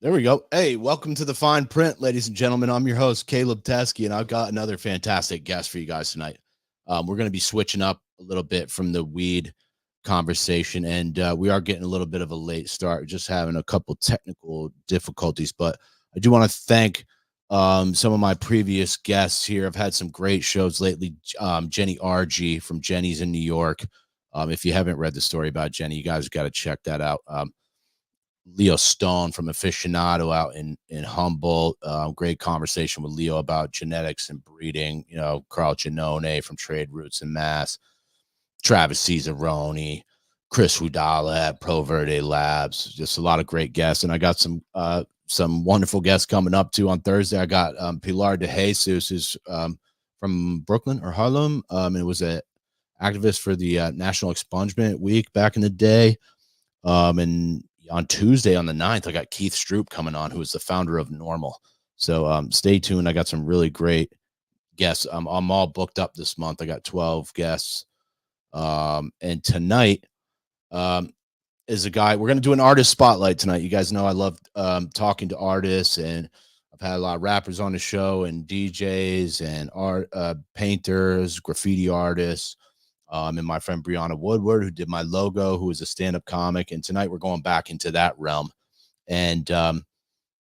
There we go. Hey, welcome to the Fine Print, ladies and gentlemen. I'm your host, Caleb Teskey, and I've got another fantastic guest for you guys tonight. We're going to be switching up a little bit from the weed conversation, and we are getting a little bit of a late start, just having a couple technical difficulties. But I do want to thank some of my previous guests here. I've had some great shows lately. Jenny RG from Jenny's in New York. If you haven't read the story about Jenny, you guys got to check that out. Leo Stone from Aficionado out in Humboldt. Great conversation with Leo about genetics and breeding. Carl Giannone from Trade Roots in Mass. Travis Cesaroni, Chris Hudala at Pro Verde Labs. Just a lot of great guests, and I got some wonderful guests coming up too on Thursday. I got Pilar de Jesus, who's from Brooklyn or Harlem, and was an activist for the National Expungement Week back in the day. And on Tuesday on the 9th, I got Keith Stroop coming on, who is the founder of Normal. So stay tuned. I got some really great guests. I'm all booked up this month. I got 12 guests. And tonight is a guy. We're going to do an artist spotlight tonight. You guys know I love talking to artists, and I've had a lot of rappers on the show and DJs and art painters, graffiti artists. And my friend Brianna Woodward, who did my logo, who is a stand-up comic. And tonight we're going back into that realm. And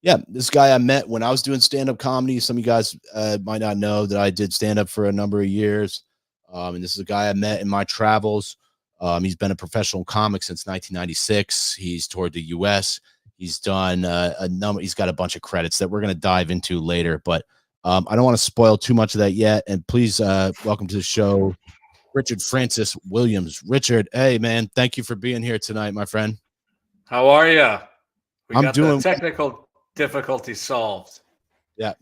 this guy I met when I was doing stand-up comedy. Some of you guys might not know that I did stand-up for a number of years. And this is a guy I met in my travels. He's been a professional comic since 1996. He's toured the U.S. He's done a number. He's got a bunch of credits that we're going to dive into later. But I don't want to spoil too much of that yet. And please welcome to the show, Richard Francis Williams. Richard, hey, man, thank you for being here tonight, my friend. How are you? I'm got doing the technical difficulty solved. Yeah,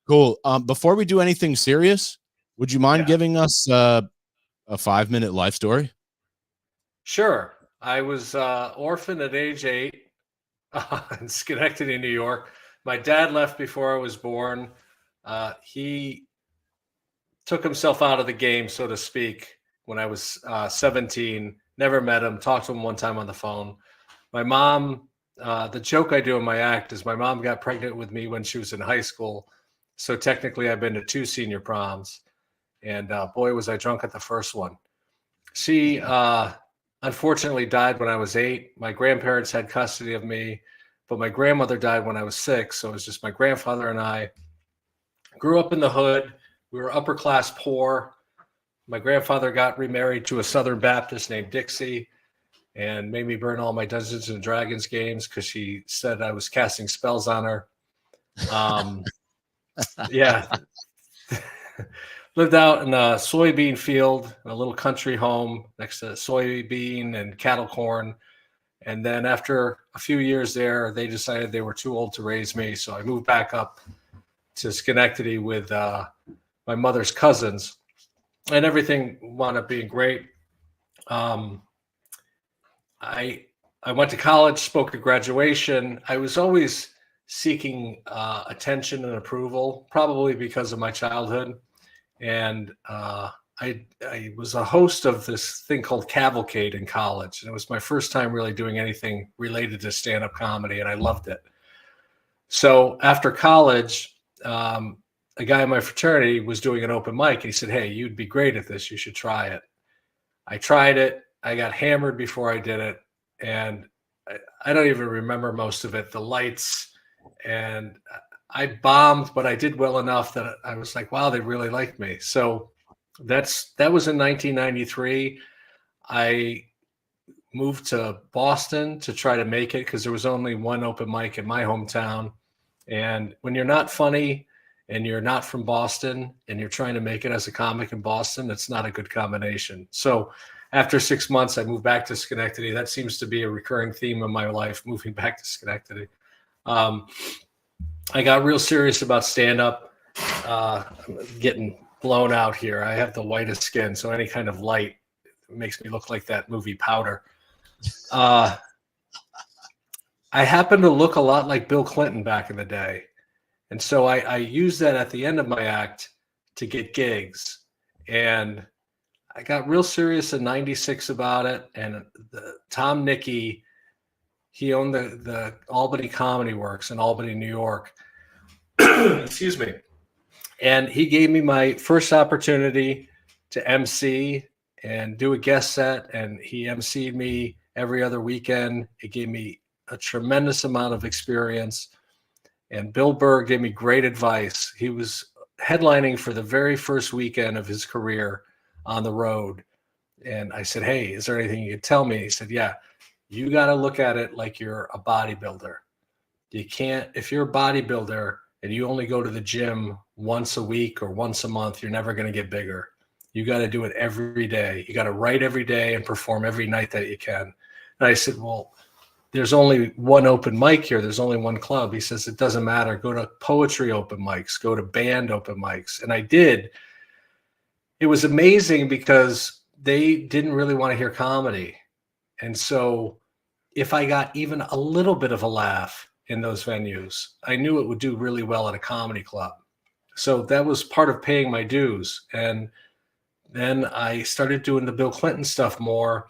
cool. Before we do anything serious, would you mind giving us a 5-minute life story? Sure. I was orphaned at age 8 in Schenectady, New York. My dad left before I was born. He took himself out of the game, so to speak, when I was 17. Never met him. Talked to him one time on the phone. My mom, the joke I do in my act is my mom got pregnant with me when she was in high school. So technically I've been to 2 senior proms. And boy, was I drunk at the first one. She unfortunately died when I was 8. My grandparents had custody of me, but my grandmother died when I was 6. So it was just my grandfather and I. Grew up in the hood. We were upper class poor. My grandfather got remarried to a Southern Baptist named Dixie and made me burn all my Dungeons and Dragons games because she said I was casting spells on her. Yeah. Lived out in a soybean field, a little country home next to soybean and cattle corn. And then after a few years there, they decided they were too old to raise me. So I moved back up to Schenectady with my mother's cousins, and everything wound up being great. I went to college, spoke at graduation. I was always seeking attention and approval, probably because of my childhood. And I was a host of this thing called Cavalcade in college. And it was my first time really doing anything related to stand-up comedy, and I loved it. So after college, a guy in my fraternity was doing an open mic. And he said, "Hey, you'd be great at this. You should try it." I tried it. I got hammered before I did it. And I don't even remember most of it, the lights. And I bombed, but I did well enough that I was like, wow, they really liked me. So that was in 1993. I moved to Boston to try to make it because there was only one open mic in my hometown. And when you're not funny and you're not from Boston and you're trying to make it as a comic in Boston, it's not a good combination. So after 6 months, I moved back to Schenectady. That seems to be a recurring theme in my life, moving back to Schenectady. I got real serious about stand-up, getting blown out here. I have the whitest skin, so any kind of light makes me look like that movie Powder. I happen to look a lot like Bill Clinton back in the day. And so I used that at the end of my act to get gigs. And I got real serious in 96 about it. And Tom Nickey He owned the Albany Comedy Works in Albany, New York. Excuse me. And he gave me my first opportunity to MC and do a guest set. And he MC'd me every other weekend. It gave me a tremendous amount of experience. And Bill Burr gave me great advice. He was headlining for the very first weekend of his career on the road. And I said, hey, is there anything you could tell me? He said, yeah, you got to look at it like you're a bodybuilder. You can't, if you're a bodybuilder and you only go to the gym once a week or once a month, you're never going to get bigger. You got to do it every day. You got to write every day and perform every night that you can. And I said, well, there's only one open mic here. There's only one club. He says, it doesn't matter. Go to poetry open mics, go to band open mics. And I did. It was amazing because they didn't really want to hear comedy. And so if I got even a little bit of a laugh in those venues, I knew it would do really well at a comedy club. So that was part of paying my dues. And then I started doing the Bill Clinton stuff more.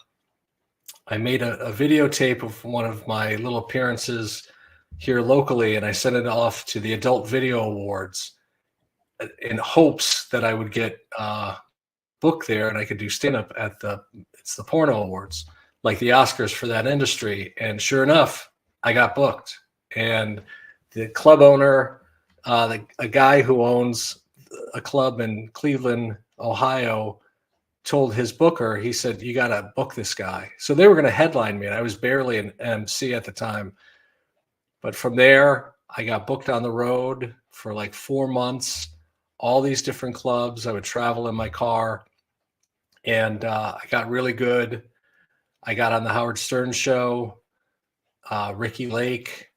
I made a videotape of one of my little appearances here locally, and I sent it off to the Adult Video Awards in hopes that I would get booked there and I could do stand-up at the Porno Awards, like the Oscars for that industry. And sure enough, I got booked. And the club owner, a guy who owns a club in Cleveland, Ohio, told his booker, he said, you got to book this guy. So they were going to headline me, and I was barely an MC at the time. But from there, I got booked on the road for like 4 months, all these different clubs. I would travel in my car, and I got really good. I got on the Howard Stern show, Ricky Lake.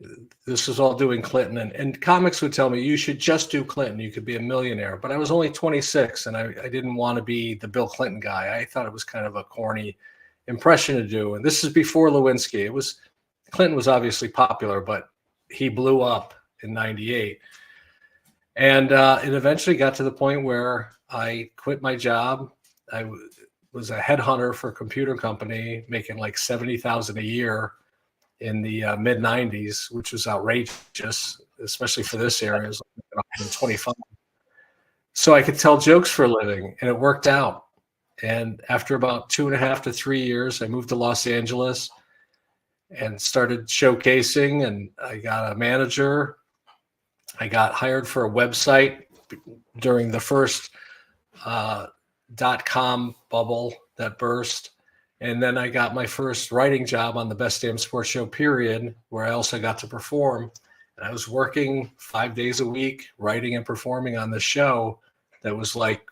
This was all doing Clinton. And comics would tell me, you should just do Clinton. You could be a millionaire. But I was only 26, and I didn't want to be the Bill Clinton guy. I thought it was kind of a corny impression to do. And this is before Lewinsky. Clinton was obviously popular, but he blew up in 98. And it eventually got to the point where I quit my job. I was a headhunter for a computer company, making like $70,000 a year in the mid 90s, which was outrageous, especially for this area. It was like 25. So I could tell jokes for a living, and it worked out. And after about 2.5 to 3 years, I moved to Los Angeles and started showcasing, and I got a manager. I got hired for a website during the first .com bubble that burst. And then I got my first writing job on the Best Damn Sports Show, period, where I also got to perform. And I was working 5 days a week, writing and performing on the show that was like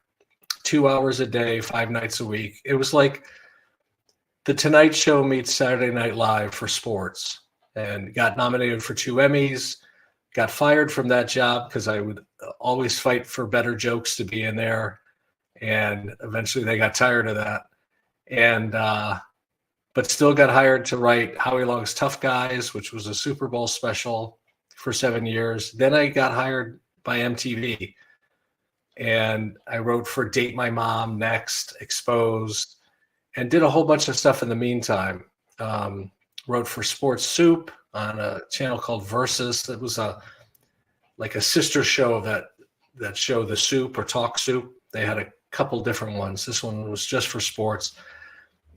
2 hours a day, 5 nights a week. It was like The Tonight Show meets Saturday Night Live for sports, and got nominated for 2 Emmys, got fired from that job because I would always fight for better jokes to be in there. And eventually they got tired of that. And but still got hired to write Howie Long's Tough Guys, which was a Super Bowl special, for 7 years. Then I got hired by MTV, and I wrote for Date My Mom, Next, Exposed, and did a whole bunch of stuff in the meantime. Wrote for Sports Soup on a channel called Versus. That was like a sister show of that show, The Soup or Talk Soup. They had a couple different ones. This one was just for sports.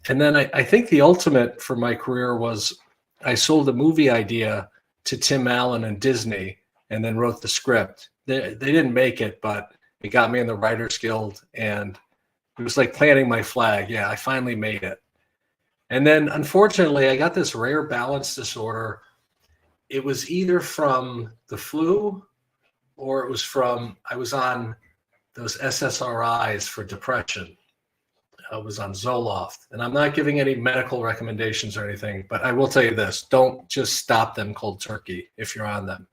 And then I think the ultimate for my career was I sold a movie idea to Tim Allen and Disney, and then wrote the script. They didn't make it, but it got me in the Writers Guild, and it was like planting my flag. Yeah, I finally made it. And then unfortunately, I got this rare balance disorder. It was either from the flu, or it was from, I was on those SSRIs for depression. I was on Zoloft, and I'm not giving any medical recommendations or anything, but I will tell you this: don't just stop them cold turkey if you're on them.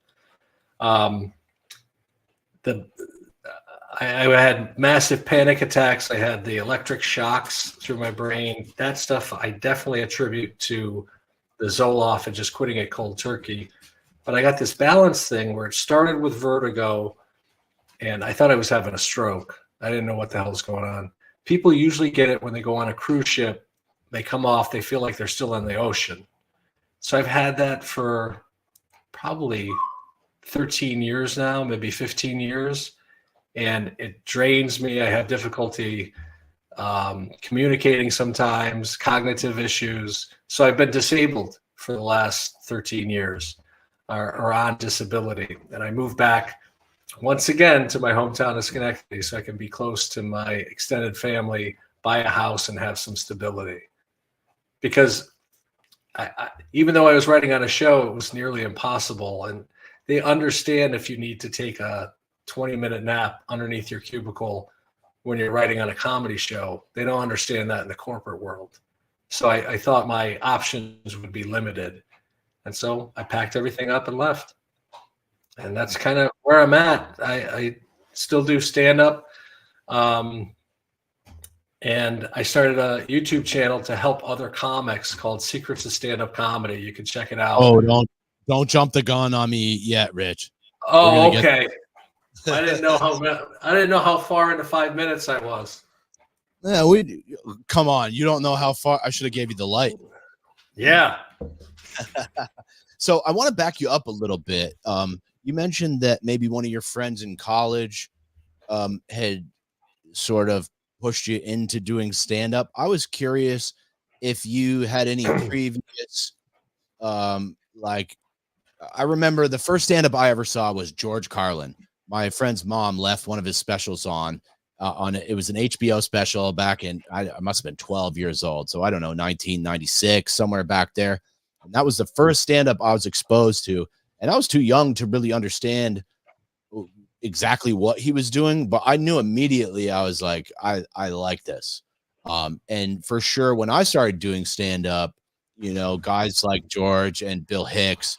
I had massive panic attacks. I had the electric shocks through my brain. That stuff I definitely attribute to the Zoloft and just quitting it cold turkey. But I got this balance thing where it started with vertigo, and I thought I was having a stroke. I didn't know what the hell was going on. People usually get it when they go on a cruise ship. They come off, they feel like they're still in the ocean. So I've had that for probably 13 years now, maybe 15 years. And it drains me. I have difficulty communicating sometimes, cognitive issues. So I've been disabled for the last 13 years or on disability. And I moved back once again to my hometown of Schenectady so I can be close to my extended family, buy a house, and have some stability. Because even though I was writing on a show, it was nearly impossible. And they understand if you need to take a 20-minute nap underneath your cubicle when you're writing on a comedy show. They don't understand that in the corporate world. So I thought my options would be limited. And so I packed everything up and left. And that's kind of where I'm at. I still do stand-up. And I started a YouTube channel to help other comics called Secrets of Stand-Up Comedy. You can check it out. Oh, don't jump the gun on me yet, Rich. Oh, okay. I didn't know how far into 5 minutes I was. Yeah, come on. You don't know how far. I should have gave you the light. Yeah. So I want to back you up a little bit. You mentioned that maybe one of your friends in college had sort of pushed you into doing stand-up. I was curious if you had any previous, like, I remember the first stand-up I ever saw was George Carlin. My friend's mom left one of his specials on it was an HBO special back in, I must have been 12 years old. So I don't know, 1996, somewhere back there. And that was the first stand-up I was exposed to. And I was too young to really understand exactly what he was doing, but I knew immediately. I was like, I like this. And for sure, when I started doing stand-up, guys like George and Bill Hicks,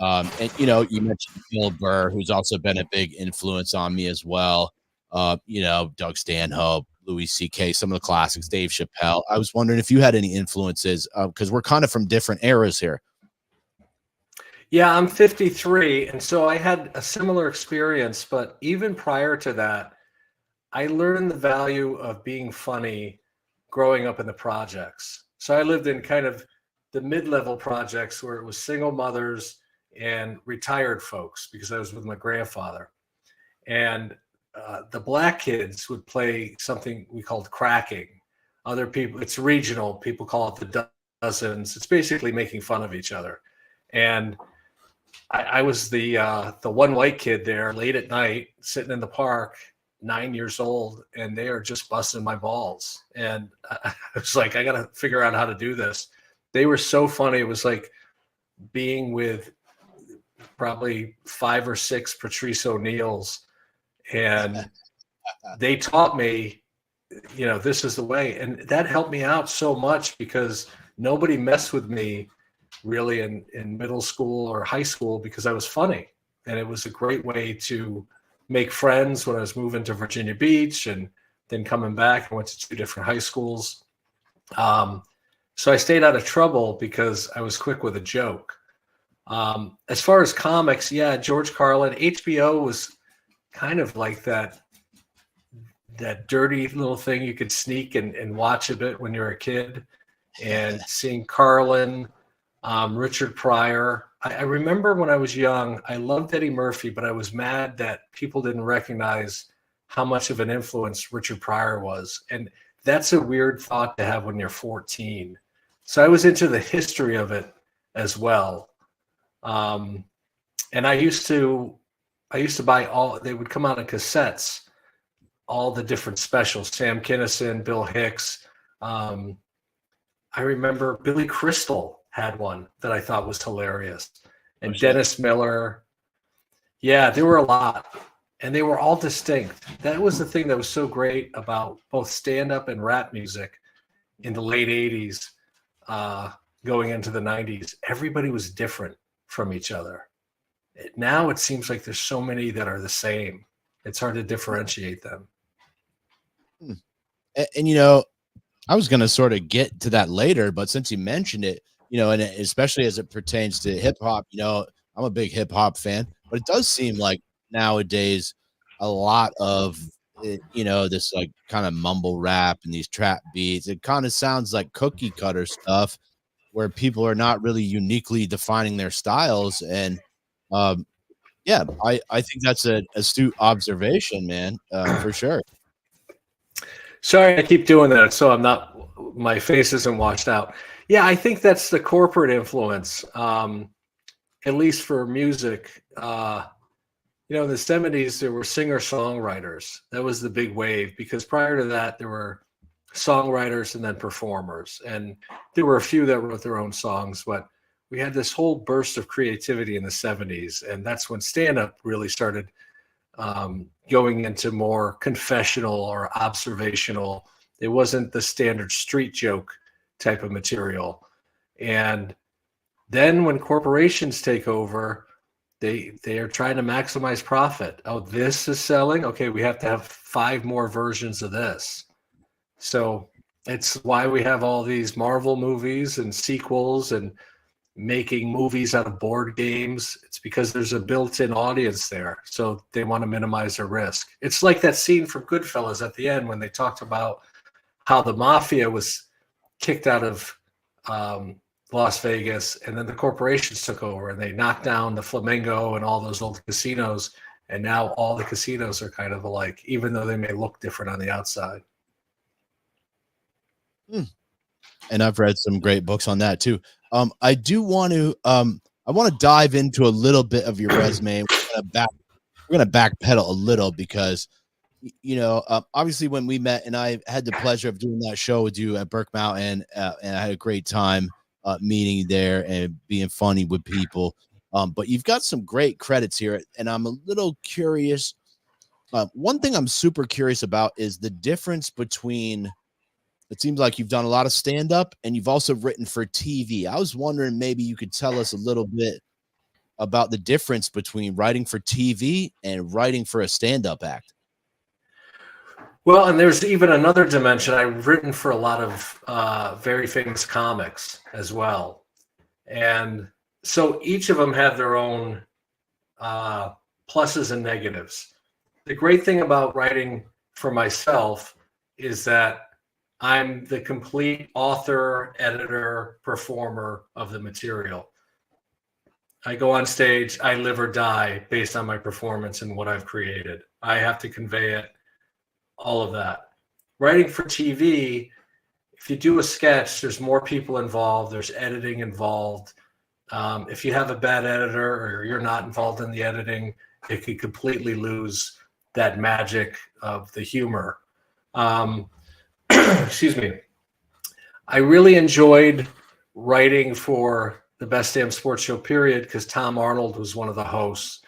and you mentioned Bill Burr, who's also been a big influence on me as well. Doug Stanhope, Louis C.K., some of the classics, Dave Chappelle. I was wondering if you had any influences, because we're kind of from different eras here. Yeah, I'm 53, and so I had a similar experience, but even prior to that, I learned the value of being funny growing up in the projects. So I lived in kind of the mid-level projects where it was single mothers and retired folks because I was with my grandfather. And the black kids would play something we called cracking. Other people, it's regional, people call it the dozens. It's basically making fun of each other. And I was the one white kid there late at night, sitting in the park, 9 years old, and they are just busting my balls. And I was like, I got to figure out how to do this. They were so funny. It was like being with probably 5 or 6 Patrice O'Neills, and they taught me, this is the way. And that helped me out so much because nobody messed with me really in middle school or high school because I was funny. And it was a great way to make friends when I was moving to Virginia Beach and then coming back. I went to 2 different high schools. So I stayed out of trouble because I was quick with a joke. As far as comics, yeah, George Carlin, HBO was kind of like that dirty little thing you could sneak and watch a bit when you're a kid. And seeing Carlin, Richard Pryor. I remember when I was young, I loved Eddie Murphy, but I was mad that people didn't recognize how much of an influence Richard Pryor was. And that's a weird thought to have when you're 14. So I was into the history of it as well. And I used to buy they would come out in cassettes, all the different specials, Sam Kinison, Bill Hicks. I remember Billy Crystal had one that I thought was hilarious. And Dennis Miller. Yeah, there were a lot. And they were all distinct. That was the thing that was so great about both stand-up and rap music in the late 80s, going into the 90s. Everybody was different from each other. Now it seems like there's so many that are the same. It's hard to differentiate them. And I was going to sort of get to that later, but since you mentioned it, and especially as it pertains to hip hop, I'm a big hip hop fan, but it does seem like nowadays a lot of it, this like kind of mumble rap and these trap beats, it kind of sounds like cookie cutter stuff. where people are not really uniquely defining their styles. And yeah, I think that's an astute observation, man, for sure. Sorry, I keep doing that, so my face isn't washed out. Yeah, I think that's the corporate influence, at least for music. In the 70s, there were singer-songwriters. That was the big wave, because prior to that, there were songwriters and then performers. And there were a few that wrote their own songs, but we had this whole burst of creativity in the 70s. And that's when stand-up really started going into more confessional or observational. It wasn't the standard street joke type of material. And then when corporations take over, they are trying to maximize profit. Oh, this is selling. Okay, we have to have 5 more versions of this. So it's why we have all these Marvel movies and sequels and making movies out of board games. It's because there's a built-in audience there. So they want to minimize their risk. It's like that scene from Goodfellas at the end when they talked about how the mafia was kicked out of Las Vegas, and then the corporations took over and they knocked down the Flamingo and all those old casinos. And now all the casinos are kind of alike, even though they may look different on the outside. And I've read some great books on that too. I do want to I want to dive into a little bit of your resume. We're gonna backpedal a little because obviously when we met, and I had the pleasure of doing that show with you at Burke Mountain, and I had a great time meeting you there and being funny with people. But you've got some great credits here, and I'm a little curious. One thing I'm super curious about is the difference between. It seems like you've done a lot of stand-up and you've also written for TV. I was wondering maybe you could tell us a little bit about the difference between writing for TV and writing for a stand-up act. Well, and there's even another dimension. I've written for a lot of very famous comics as well. And so each of them have their own pluses and negatives. The great thing about writing for myself is that I'm the complete author, editor, performer of the material. I go on stage, I live or die based on my performance and what I've created. I have to convey it, all of that. Writing for TV, if you do a sketch, there's more people involved, there's editing involved. If you have a bad editor or you're not involved in the editing, it could completely lose that magic of the humor. Excuse me. I really enjoyed writing for the Best Damn Sports Show, period, because Tom Arnold was one of the hosts,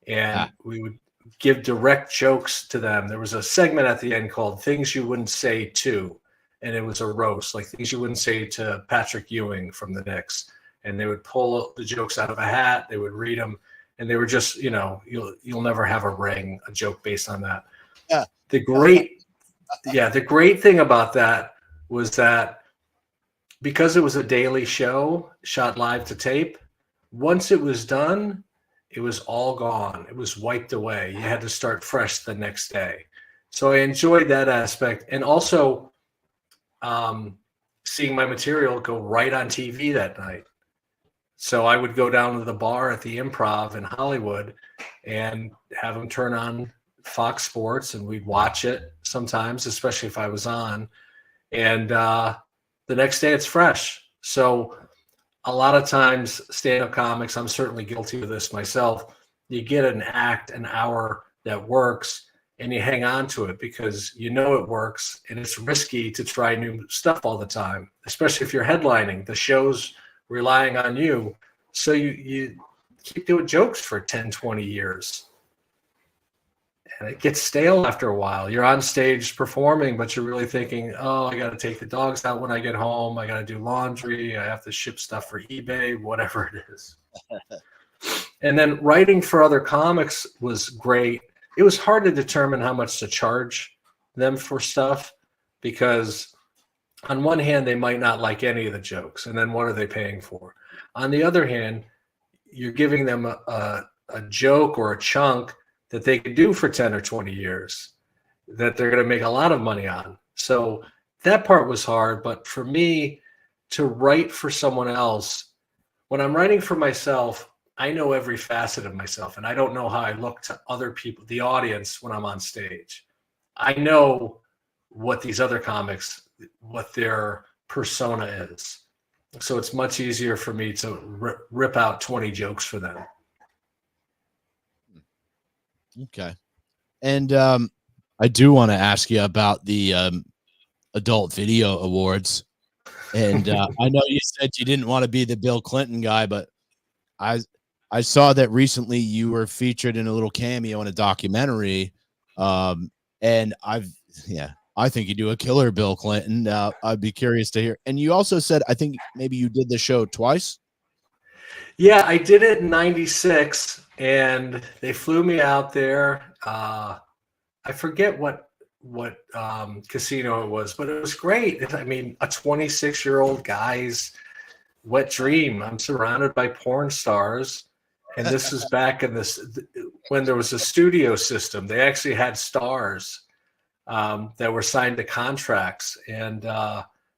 and we would give direct jokes to them. There was a segment at the end called Things You Wouldn't Say To, and it was a roast, like things you wouldn't say to Patrick Ewing from the Knicks. And they would pull the jokes out of a hat, they would read them, and they were just, you'll never have a ring, a joke based on that. Yeah. The great thing about that was that because it was a daily show shot live to tape, once it was done, it was all gone. It was wiped away. You had to start fresh the next day. So I enjoyed that aspect. And also seeing my material go right on TV that night. So I would go down to the bar at the Improv in Hollywood and have them turn on Fox Sports, and we'd watch it sometimes, especially if I was on. And the next day it's fresh. So a lot of times stand-up comics, I'm certainly guilty of this myself, you get an act, an hour that works, and you hang on to it because you know it works, and it's risky to try new stuff all the time, especially if you're headlining. The show's relying on you. So you keep doing jokes for 10, 20 years. And it gets stale after a while. You're on stage performing, but you're really thinking, oh, I got to take the dogs out when I get home. I got to do laundry. I have to ship stuff for eBay, whatever it is. And then writing for other comics was great. It was hard to determine how much to charge them for stuff because on one hand, they might not like any of the jokes. And then what are they paying for? On the other hand, you're giving them a joke or a chunk that they could do for 10 or 20 years that they're going to make a lot of money on. So that part was hard. But for me, to write for someone else, when I'm writing for myself, I know every facet of myself, and I don't know how I look to other people, the audience, when I'm on stage. I know what these other comics, what their persona is. So it's much easier for me to rip out 20 jokes for them. Okay. And I do want to ask you about the Adult Video Awards. And I know you said you didn't want to be the Bill Clinton guy, but I saw that recently you were featured in a little cameo in a documentary. And I think you do a killer Bill Clinton. I'd be curious to hear. And you also said, I think maybe you did the show twice. Yeah, I did it in '96, and they flew me out there. I forget what casino it was, but it was great. I mean, a 26-year-old guy's wet dream. I'm surrounded by porn stars, and this is back in when there was a studio system. They actually had stars that were signed to contracts, and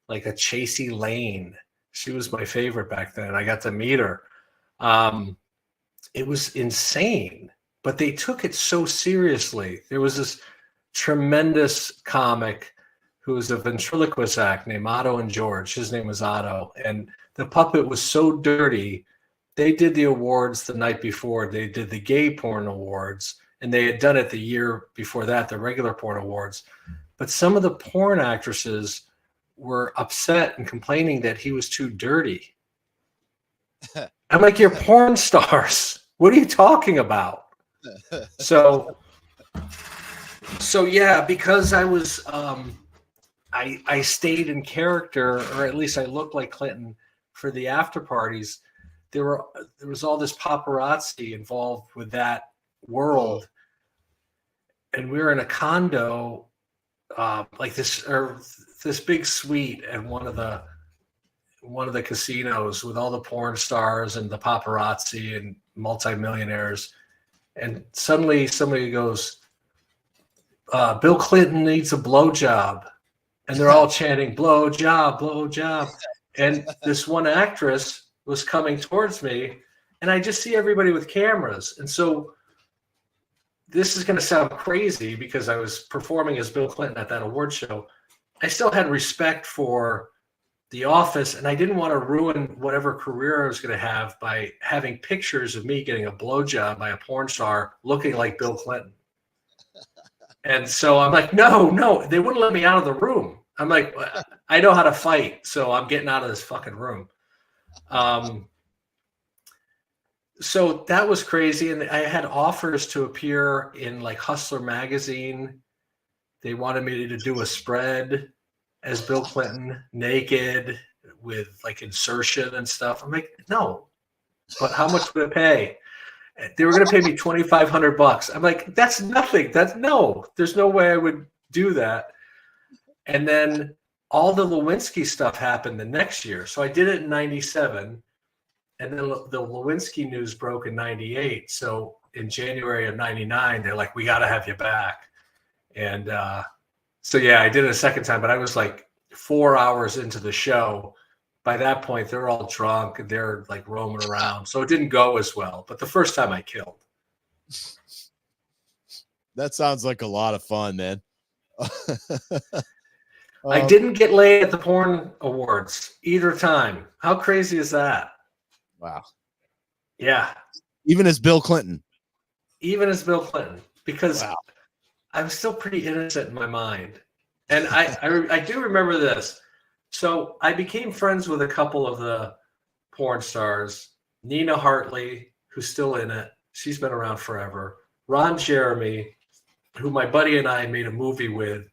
like a Chasey Lane. She was my favorite back then. I got to meet her. It was insane, but they took it so seriously. There was this tremendous comic who was a ventriloquist act named Otto and George. His name was Otto, and the puppet was so dirty. They did the awards the night before. They did the gay porn awards, and they had done it the year before that, the regular porn awards. But some of the porn actresses were upset and complaining that he was too dirty. I'm like, you're porn stars. What are you talking about? So yeah, because I was, I stayed in character, or at least I looked like Clinton for the after parties. There was all this paparazzi involved with that world, and we were in a condo, like this big suite at one of the casinos with all the porn stars and the paparazzi and multimillionaires. And suddenly somebody goes, Bill Clinton needs a blowjob. And they're all chanting, blow job, blow job. And this one actress was coming towards me, and I just see everybody with cameras. And so this is going to sound crazy because I was performing as Bill Clinton at that award show. I still had respect for The Office, and I didn't want to ruin whatever career I was going to have by having pictures of me getting a blowjob by a porn star looking like Bill Clinton. And so I'm like, no, they wouldn't let me out of the room. I'm like, I know how to fight, so I'm getting out of this fucking room. So that was crazy. And I had offers to appear in like Hustler magazine. They wanted me to do a spread as Bill Clinton, naked with like insertion and stuff. I'm like, no, but how much would it pay? They were going to pay me $2,500. I'm like, that's nothing. There's no way I would do that. And then all the Lewinsky stuff happened the next year. So I did it in '97. And then the Lewinsky news broke in '98. So in January of '99, they're like, we got to have you back. And so, yeah, I did it a second time, but I was like 4 hours into the show. By that point, they're all drunk and they're like roaming around. So it didn't go as well. But the first time I killed. That sounds like a lot of fun, man. I didn't get laid at the porn awards either time. How crazy is that? Wow. Yeah. Even as Bill Clinton. Because wow. I was still pretty innocent in my mind. And I do remember this. So I became friends with a couple of the porn stars. Nina Hartley, who's still in it. She's been around forever. Ron Jeremy, who my buddy and I made a movie with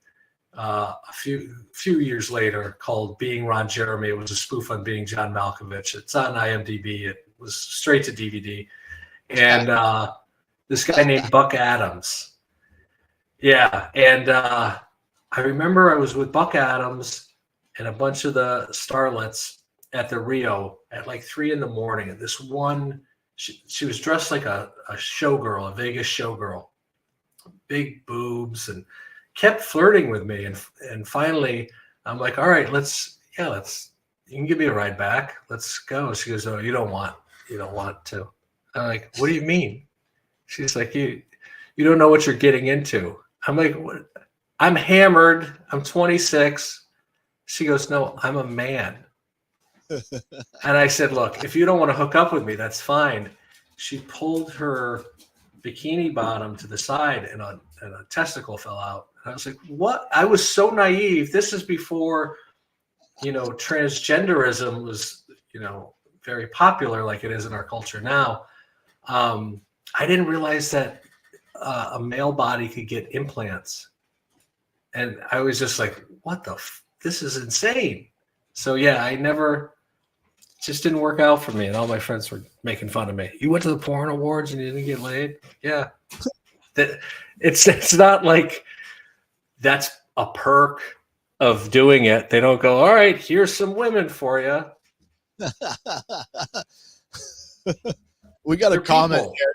a few years later called Being Ron Jeremy. It was a spoof on Being John Malkovich. It's on IMDb. It was straight to DVD. And this guy named Buck Adams. Yeah. And I remember I was with Buck Adams and a bunch of the starlets at the Rio at like 3 a.m. And this one, she was dressed like a showgirl, a Vegas showgirl, big boobs, and kept flirting with me. And finally I'm like, all right, let's you can give me a ride back. Let's go. She goes, oh, you don't want to. I'm like, what do you mean? She's like, you don't know what you're getting into. I'm like, what? I'm hammered. I'm 26. She goes, no, I'm a man. And I said, look, if you don't want to hook up with me, that's fine. She pulled her bikini bottom to the side and a testicle fell out. And I was like, what? I was so naive. This is before, transgenderism was, very popular like it is in our culture now. I didn't realize that a male body could get implants. And I was just like, what this is insane. So yeah, just didn't work out for me. And all my friends were making fun of me. You went to the porn awards and you didn't get laid? Yeah. It's not like that's a perk of doing it. They don't go, all right, here's some women for you. We got a comment here.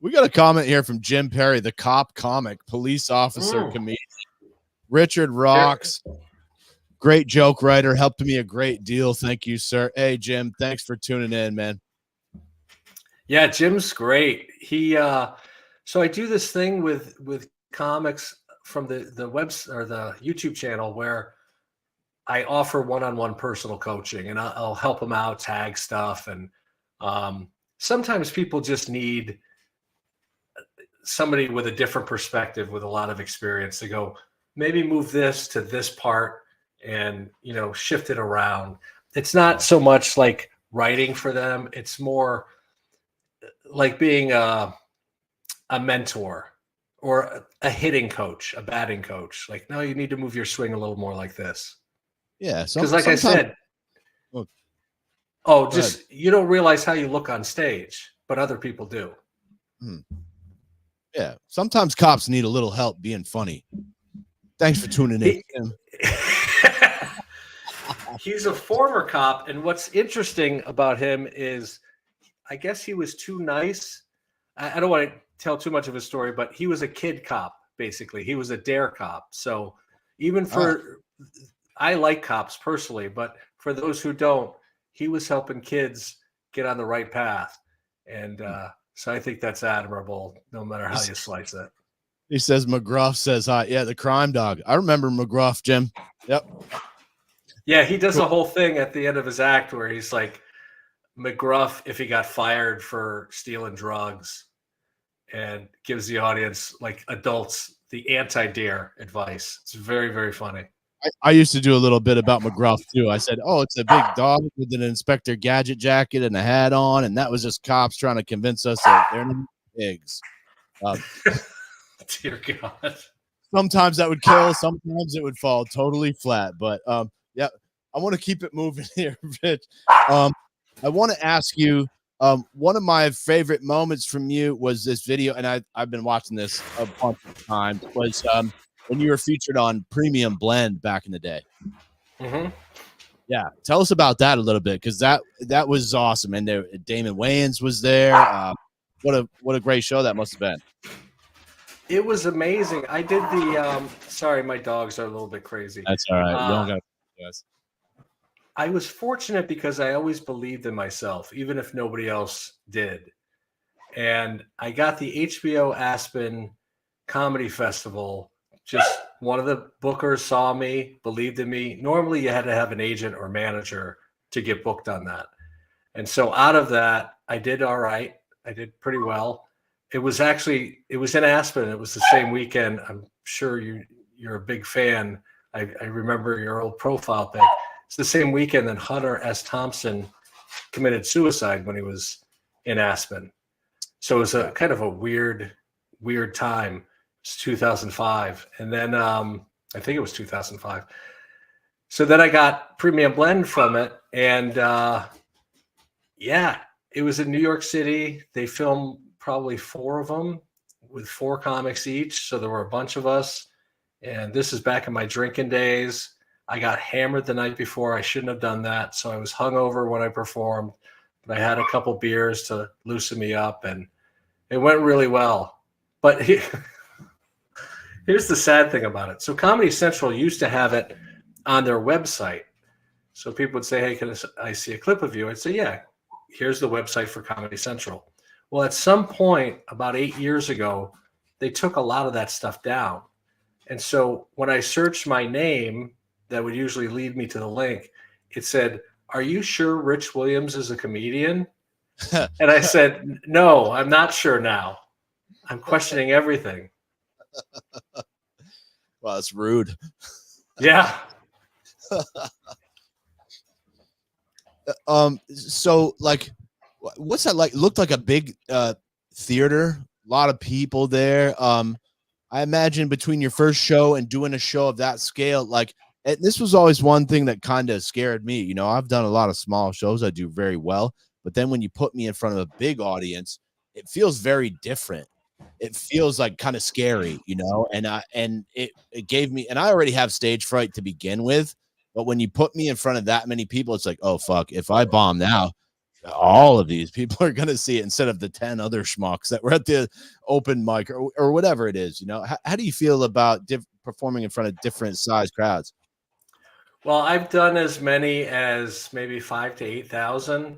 We got a comment here from Jim Perry, the cop comic, police officer, comedian. Richard rocks. Great joke writer. Helped me a great deal. Thank you, sir. Hey, Jim, thanks for tuning in, man. Yeah, Jim's great. He so I do this thing with comics from the web or the YouTube channel where I offer one-on-one personal coaching, and I'll help them out, tag stuff, and sometimes people just need somebody with a different perspective, with a lot of experience, to go maybe move this to this part and shift it around. It's not so much like writing for them. It's more like being a mentor or a hitting coach, a batting coach. Like, no, you need to move your swing a little more like this. Yeah. Because like I said, you don't realize how you look on stage, but other people do. Yeah. Sometimes cops need a little help being funny. Thanks for tuning in. He's a former cop, and what's interesting about him is I guess he was too nice. I don't want to tell too much of his story, but he was a kid cop, basically. He was a dare cop. So even I like cops personally, but for those who don't, he was helping kids get on the right path. And so I think that's admirable, no matter how you slice it. He says McGruff says hi. Yeah, the crime dog. I remember McGruff, Jim. Yep. Yeah, he does a whole thing at the end of his act where he's like McGruff if he got fired for stealing drugs, and gives the audience, like adults, the anti-dare advice. It's very, very funny. I used to do a little bit about McGruff too. I said, oh, it's a big dog with an Inspector Gadget jacket and a hat on, and that was just cops trying to convince us that they're not pigs. Dear God. Sometimes that would kill, sometimes it would fall totally flat. But yeah, I want to keep it moving here, Rich. I want to ask you, one of my favorite moments from you was this video, and I've been watching this a bunch of times, was when you were featured on Premium Blend back in the day. Mm-hmm. Yeah, tell us about that a little bit, because that was awesome. And Damon Wayans was there. What a great show that must have been. It was amazing. I did the sorry, my dogs are a little bit crazy. That's all right. You don't got to, guys. I was fortunate because I always believed in myself, even if nobody else did. And I got the HBO Aspen Comedy Festival. Just one of the bookers saw me, believed in me. Normally, you had to have an agent or manager to get booked on that. And so out of that, I did all right. I did pretty well. It was in Aspen. It was the same weekend. I'm sure you're a big fan. I remember your old profile pic. It's the same weekend that Hunter S. Thompson committed suicide when he was in Aspen. So it was a kind of a weird time. It's 2005. And then I think it was 2005. So then I got Premium Blend from it. And yeah, it was in New York City. They filmed probably 4 of them with 4 comics each. So there were a bunch of us. And this is back in my drinking days. I got hammered the night before. I shouldn't have done that. So I was hungover when I performed. But I had a couple beers to loosen me up. And it went really well. But here's the sad thing about it. So Comedy Central used to have it on their website. So people would say, hey, can I see a clip of you? I'd say, yeah, here's the website for Comedy Central. Well, at some point about 8 years ago, they took a lot of that stuff down. And so when I searched my name, that would usually lead me to the link, it said, are you sure Rich Williams is a comedian? And I said, no, I'm not sure now. I'm questioning everything. Well, that's rude. Yeah. So like, what's that like? It looked like a big theater, a lot of people there. I imagine between your first show and doing a show of that scale, like this was always one thing that kind of scared me. You know, I've done a lot of small shows, I do very well, but then when you put me in front of a big audience, it feels very different. It feels like kind of scary, you know, and it gave me, and I already have stage fright to begin with, but when you put me in front of that many people, it's like, oh fuck, if I bomb now, all of these people are going to see it instead of the 10 other schmucks that were at the open mic or whatever it is. You know, how do you feel about performing in front of different size crowds? Well, I've done as many as maybe 5 to 8,000.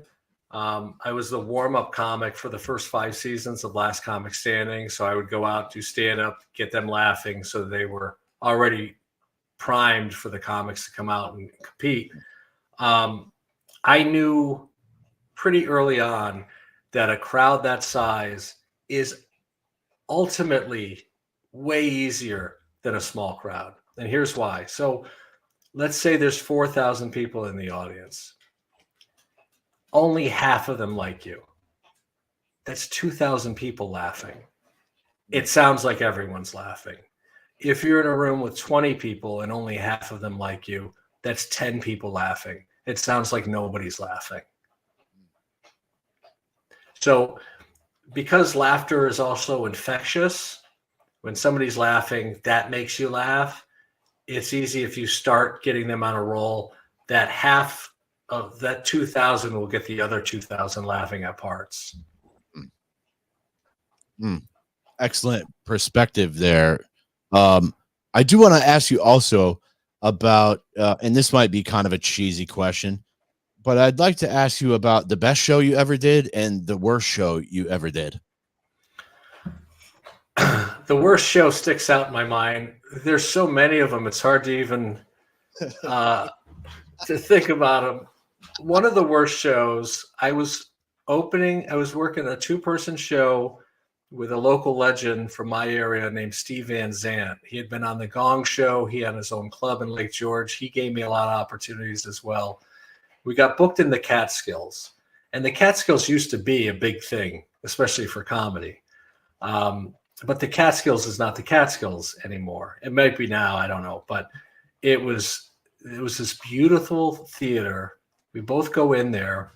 I was the warm-up comic for the first 5 seasons of Last Comic Standing. So I would go out, do stand-up, get them laughing, so they were already primed for the comics to come out and compete. I knew pretty early on that a crowd that size is ultimately way easier than a small crowd. And here's why. So let's say there's 4,000 people in the audience. Only half of them like you. That's 2,000 people laughing. It sounds like everyone's laughing. If you're in a room with 20 people and only half of them like you, that's 10 people laughing. It sounds like nobody's laughing. So because laughter is also infectious, when somebody's laughing, that makes you laugh. It's easy if you start getting them on a roll, that half of that 2,000 will get the other 2,000 laughing at parts. Excellent perspective there. I do want to ask you also about, and this might be kind of a cheesy question, but I'd like to ask you about the best show you ever did and the worst show you ever did. The worst show sticks out in my mind. There's so many of them, it's hard to even to think about them. One of the worst shows, I was working a 2-person show with a local legend from my area named Steve Van Zandt. He had been on the Gong Show. He had his own club in Lake George. He gave me a lot of opportunities as well. We got booked in the Catskills, and the Catskills used to be a big thing, especially for comedy. But the Catskills is not the Catskills anymore. It might be now, I don't know. But it was this beautiful theater. We both go in there,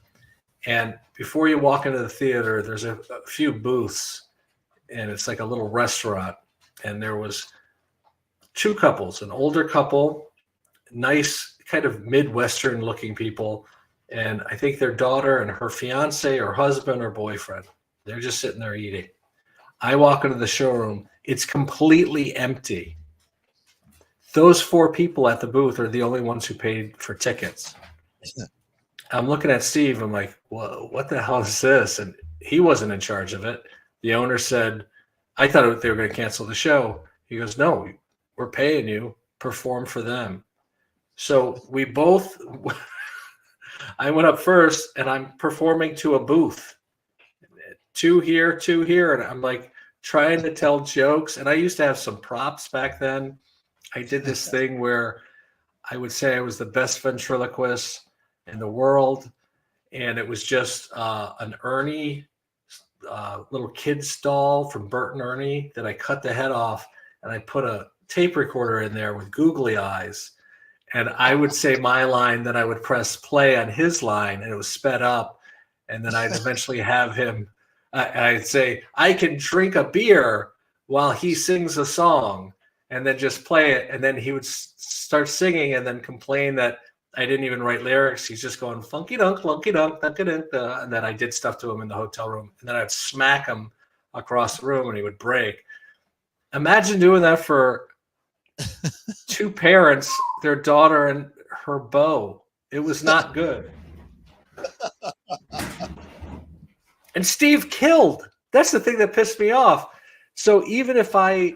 and before you walk into the theater, there's a few booths, and it's like a little restaurant. And there was 2 couples, an older couple, nice kind of Midwestern looking people, and I think their daughter and her fiance or husband or boyfriend. They're just sitting there eating. I walk into the showroom. It's completely empty. Those 4 people at the booth are the only ones who paid for tickets. I'm looking at Steve. I'm like, well, what the hell is this? And he wasn't in charge of it. The owner said, I thought they were going to cancel the show. He goes, no, we're paying you. Perform for them. So we both, I went up first and I'm performing to a booth. 2 here, 2 here. And I'm like trying to tell jokes. And I used to have some props back then. I did this thing where I would say I was the best ventriloquist in the world. And it was just an Ernie little kid's doll from Bert and Ernie that I cut the head off. And I put a tape recorder in there with googly eyes. And I would say my line, then I would press play on his line, and it was sped up. And then I'd eventually have him, I'd say, I can drink a beer while he sings a song, and then just play it. And then he would start singing and then complain that I didn't even write lyrics. He's just going funky dunk, lunky dunk, and then I did stuff to him in the hotel room. And then I'd smack him across the room and he would break. Imagine doing that for 2 parents, their daughter and her beau. It was not good. And Steve killed. That's the thing that pissed me off. So even if I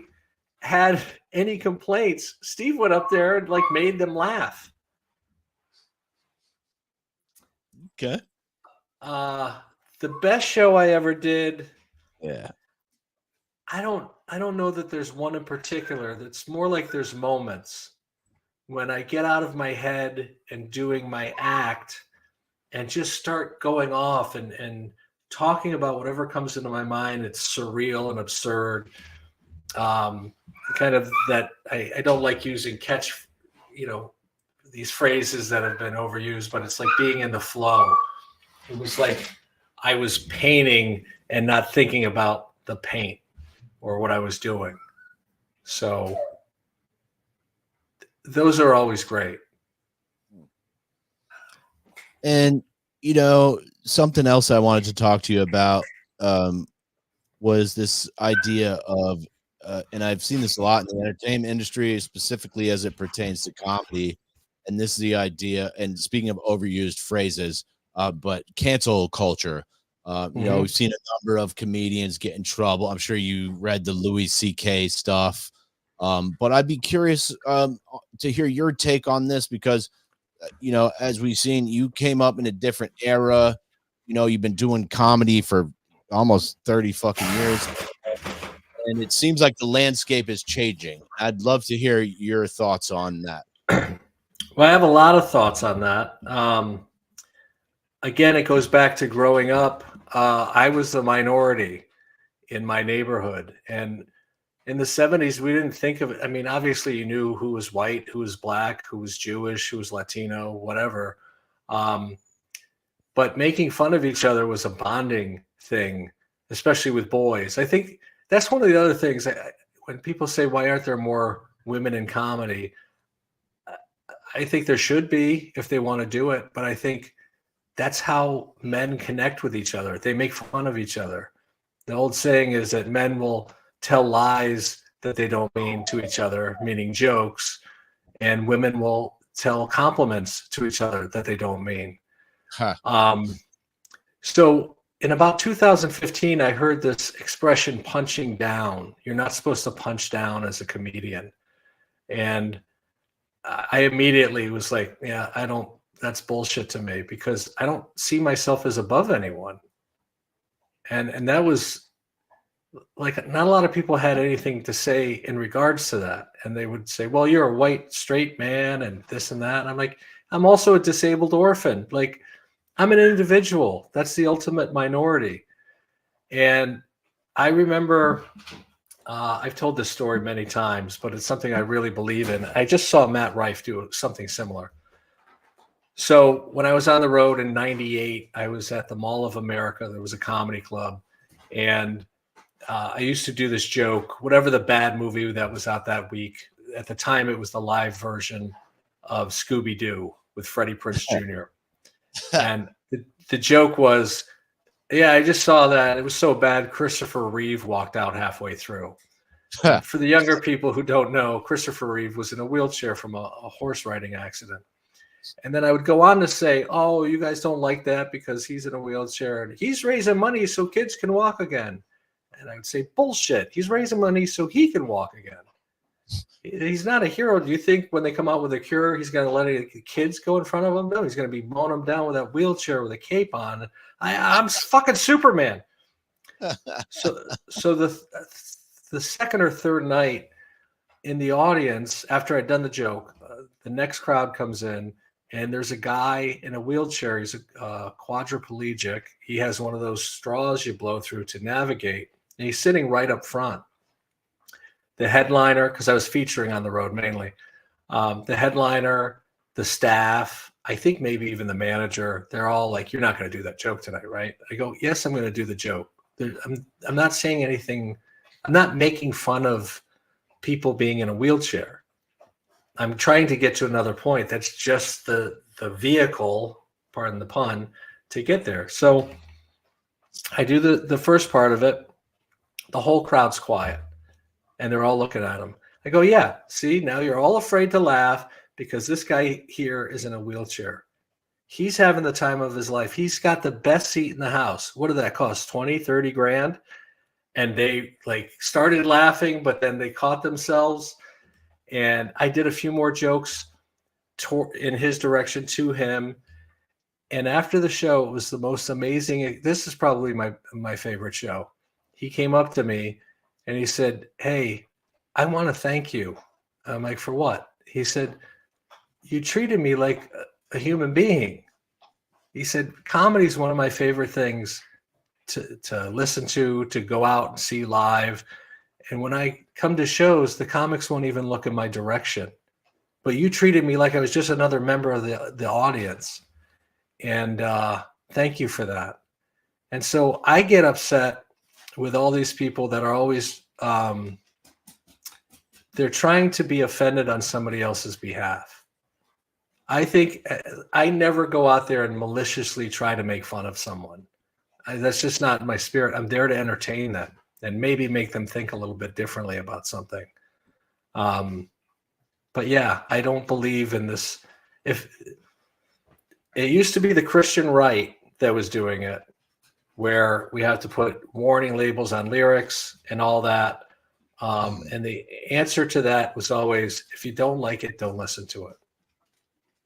had any complaints, Steve went up there and like made them laugh. Okay. The best show I ever did. Yeah. I don't know that there's one in particular. That's more like there's moments when I get out of my head and doing my act and just start going off and talking about whatever comes into my mind. It's surreal and absurd. Kind of that I don't like using these phrases that have been overused, but it's like being in the flow. It was like I was painting and not thinking about the paint or what I was doing. So those are always great. And, something else I wanted to talk to you about was this idea of, and I've seen this a lot in the entertainment industry, specifically as it pertains to comedy. And this is the idea, and speaking of overused phrases, but cancel culture. We've seen a number of comedians get in trouble. I'm sure you read the Louis C.K. stuff. But I'd be curious to hear your take on this because, as we've seen, you came up in a different era. You've been doing comedy for almost 30 fucking years. And it seems like the landscape is changing. I'd love to hear your thoughts on that. Well, I have a lot of thoughts on that. Again, it goes back to growing up. I was the minority in my neighborhood. And in the 70s, we didn't think of it. I mean, obviously, you knew who was white, who was black, who was Jewish, who was Latino, whatever. But making fun of each other was a bonding thing, especially with boys. I think that's one of the other things. When people say, why aren't there more women in comedy? I think there should be if they want to do it. But I think that's how men connect with each other. They make fun of each other. The old saying is that men will tell lies that they don't mean to each other, meaning jokes, and women will tell compliments to each other that they don't mean. Huh. So in about 2015, I heard this expression, punching down. You're not supposed to punch down as a comedian. And I immediately was like, yeah, that's bullshit to me because I don't see myself as above anyone. And that was like, not a lot of people had anything to say in regards to that. And they would say, well, you're a white straight man and this and that. And I'm like, I'm also a disabled orphan. Like, I'm an individual. That's the ultimate minority. And I remember, I've told this story many times, but it's something I really believe in. I just saw Matt Rife do something similar. So when I was on the road in 98, I was at the Mall of America. There was a comedy club. And I used to do this joke, whatever the bad movie that was out that week. At the time, it was the live version of Scooby-Doo with Freddie Prinze Jr. And the joke was, yeah, I just saw that. It was so bad, Christopher Reeve walked out halfway through. For the younger people who don't know, Christopher Reeve was in a wheelchair from a horse riding accident. And then I would go on to say, oh, you guys don't like that because he's in a wheelchair and he's raising money so kids can walk again. And I would say, bullshit. He's raising money so he can walk again. He's not a hero. Do you think when they come out with a cure, he's going to let any kids go in front of him? No, he's going to be mowing them down with that wheelchair with a cape on. I'm fucking Superman. So the second or third night in the audience, after I'd done the joke, the next crowd comes in, and there's a guy in a wheelchair. He's a quadriplegic. He has one of those straws you blow through to navigate, and he's sitting right up front. The headliner, because I was featuring on the road mainly, the headliner, the staff, I think maybe even the manager, they're all like, you're not going to do that joke tonight, right? I go, yes, I'm going to do the joke. I'm not saying anything. I'm not making fun of people being in a wheelchair. I'm trying to get to another point. That's just the vehicle, pardon the pun, to get there. So I do the first part of it. The whole crowd's quiet. And they're all looking at him. I go, yeah, see, now you're all afraid to laugh because this guy here is in a wheelchair. He's having the time of his life. He's got the best seat in the house. What did that cost? 20, 30 grand? And they like started laughing, but then they caught themselves. And I did a few more jokes in his direction to him. And after the show, it was the most amazing. This is probably my favorite show. He came up to me and he said, "Hey, I want to thank you." I'm like, "For what?" He said, "You treated me like a human being." He said, "Comedy is one of my favorite things to listen to go out and see live. And when I come to shows, the comics won't even look in my direction. But you treated me like I was just another member of the audience. And thank you for that." And so I get upset with all these people that are always they're trying to be offended on somebody else's behalf. I think I never go out there and maliciously try to make fun of someone. That's just not my spirit. I'm there to entertain them and maybe make them think a little bit differently about something. But yeah, I don't believe in this. If it used to be the Christian right that was doing it, where we have to put warning labels on lyrics and all that. And the answer to that was always, if you don't like it, don't listen to it.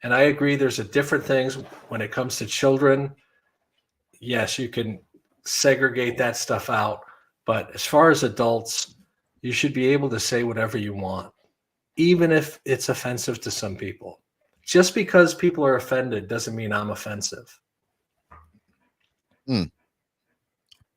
And I agree, there's a different things when it comes to children. Yes, you can segregate that stuff out. But as far as adults, you should be able to say whatever you want, even if it's offensive to some people. Just because people are offended doesn't mean I'm offensive.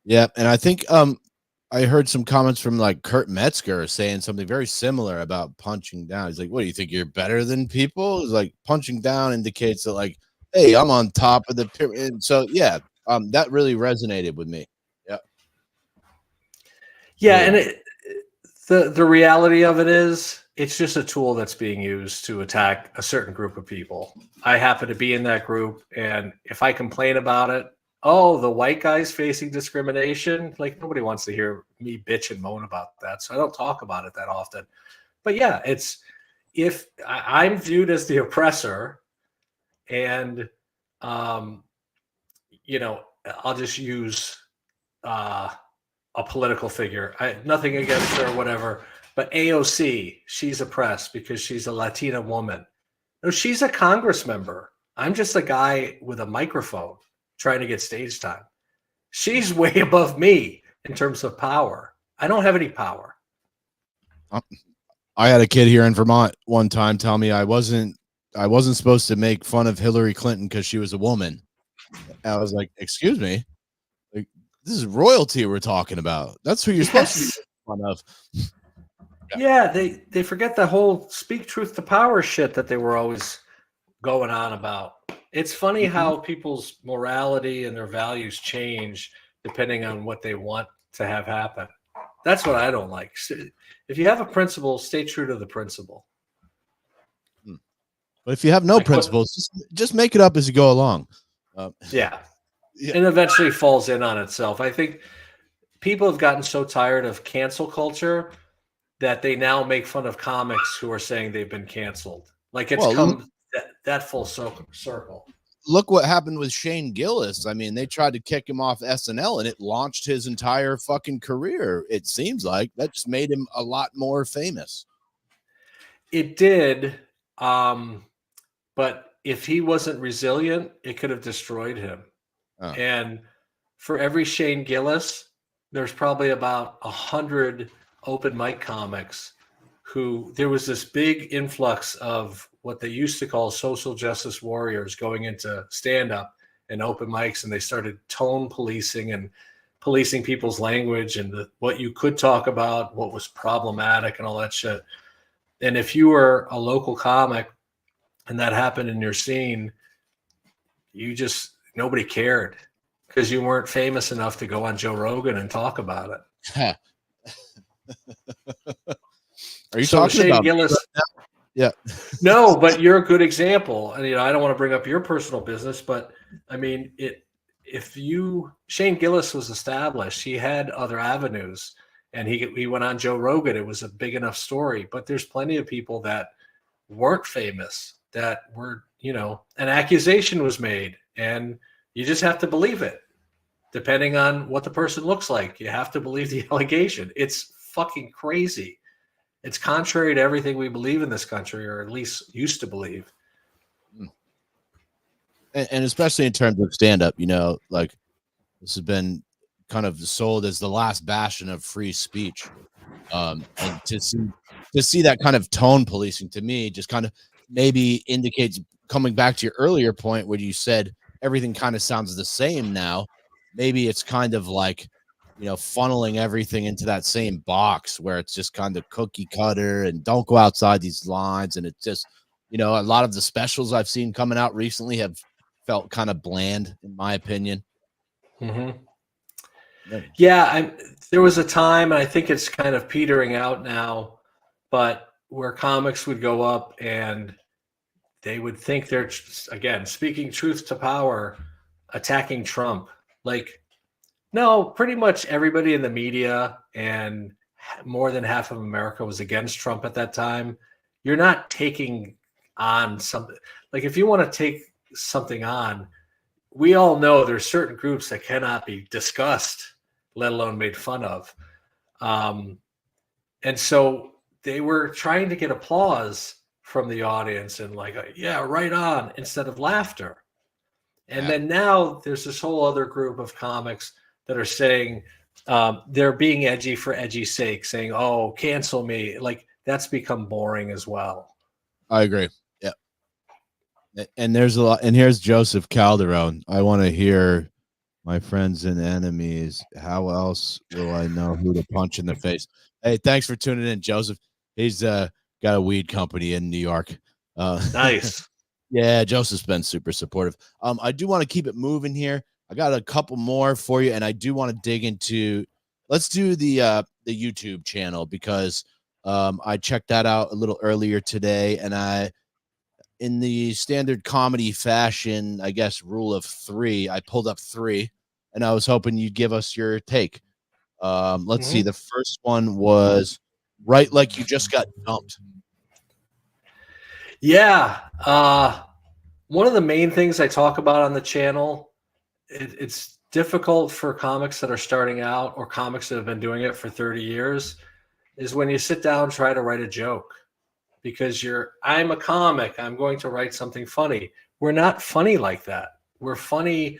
Yeah, and I think I heard some comments from like Kurt Metzger saying something very similar about punching down. He's like, "What do you think? You're better than people?" It's like punching down indicates that, like, hey, I'm on top of the pyramid. So yeah, that really resonated with me. Yeah. Yeah, and the reality of it is, it's just a tool that's being used to attack a certain group of people. I happen to be in that group, and if I complain about it, oh, the white guy's facing discrimination. Like, nobody wants to hear me bitch and moan about that, so I don't talk about it that often. But yeah, it's if I'm viewed as the oppressor, and you know, I'll just use a political figure. Nothing against her or whatever, but AOC, she's oppressed because she's a Latina woman. No, she's a Congress member. I'm just a guy with a microphone trying to get stage time. She's way above me in terms of power. I don't have any power. I had a kid here in Vermont one time tell me I wasn't supposed to make fun of Hillary Clinton because she was a woman. I was like, "Excuse me, like, this is royalty we're talking about. That's who you're supposed to be making fun of." Yeah, they forget the whole speak truth to power shit that they were always going on about. It's funny how people's morality and their values change depending on what they want to have happen. That's what I don't like. If you have a principle, stay true to the principle. But if you have no principles, just make it up as you go along. Yeah. And eventually falls in on itself. I think people have gotten so tired of cancel culture that they now make fun of comics who are saying they've been canceled. Like, it's come that full circle. Look what happened with Shane Gillis. I mean, they tried to kick him off SNL and it launched his entire fucking career. It seems like that just made him a lot more famous. It did. But if he wasn't resilient, it could have destroyed him. Oh. And for every Shane Gillis, there's probably about 100 open mic comics who there was this big influx of what they used to call social justice warriors going into stand-up and open mics, and they started tone policing and policing people's language and what you could talk about, what was problematic and all that shit. And if you were a local comic and that happened in your scene, nobody cared because you weren't famous enough to go on Joe Rogan and talk about it. Are you talking about Gillis? Right? Yeah. No, but you're a good example. And I don't want to bring up your personal business, but I mean, Shane Gillis was established. He had other avenues, and he went on Joe Rogan. It was a big enough story. But there's plenty of people that weren't famous that were, an accusation was made, and you just have to believe it. Depending on what the person looks like, you have to believe the allegation. It's fucking crazy. It's contrary to everything we believe in this country, or at least used to believe. And especially in terms of stand-up, like this has been kind of sold as the last bastion of free speech. And to see that kind of tone policing, to me, just kind of maybe indicates, coming back to your earlier point where you said everything kind of sounds the same now. Maybe it's kind of like, funneling everything into that same box where it's just kind of cookie cutter and don't go outside these lines. And it's just, a lot of the specials I've seen coming out recently have felt kind of bland, in my opinion. Mm-hmm. Yeah, there was a time, and I think it's kind of petering out now, but where comics would go up and they would think they're, again, speaking truth to power, attacking Trump. Like, no, pretty much everybody in the media and more than half of America was against Trump at that time. You're not taking on something. Like, if you want to take something on, we all know there's certain groups that cannot be discussed, let alone made fun of. And so they were trying to get applause from the audience and like, yeah, right on, instead of laughter. And then now there's this whole other group of comics that are saying they're being edgy for edgy's sake, saying, oh, cancel me. Like, that's become boring as well. I agree. Yeah. And there's a lot. And here's Joseph Calderon. I want to hear my friends and enemies. How else will I know who to punch in the face? Hey, thanks for tuning in, Joseph. He's got a weed company in New York. Nice. Yeah, Joseph's been super supportive. I do want to keep it moving here. I got a couple more for you, and I do want to dig into. Let's do the YouTube channel, because I checked that out a little earlier today, and in the standard comedy fashion, I guess, rule of three, I pulled up three, and I was hoping you'd give us your take. Let's see. The first one was "Right Like You Just Got Dumped." Yeah. One of the main things I talk about on the channel, it's difficult for comics that are starting out or comics that have been doing it for 30 years, is when you sit down and try to write a joke, because I'm a comic, I'm going to write something funny. We're not funny like that. We're funny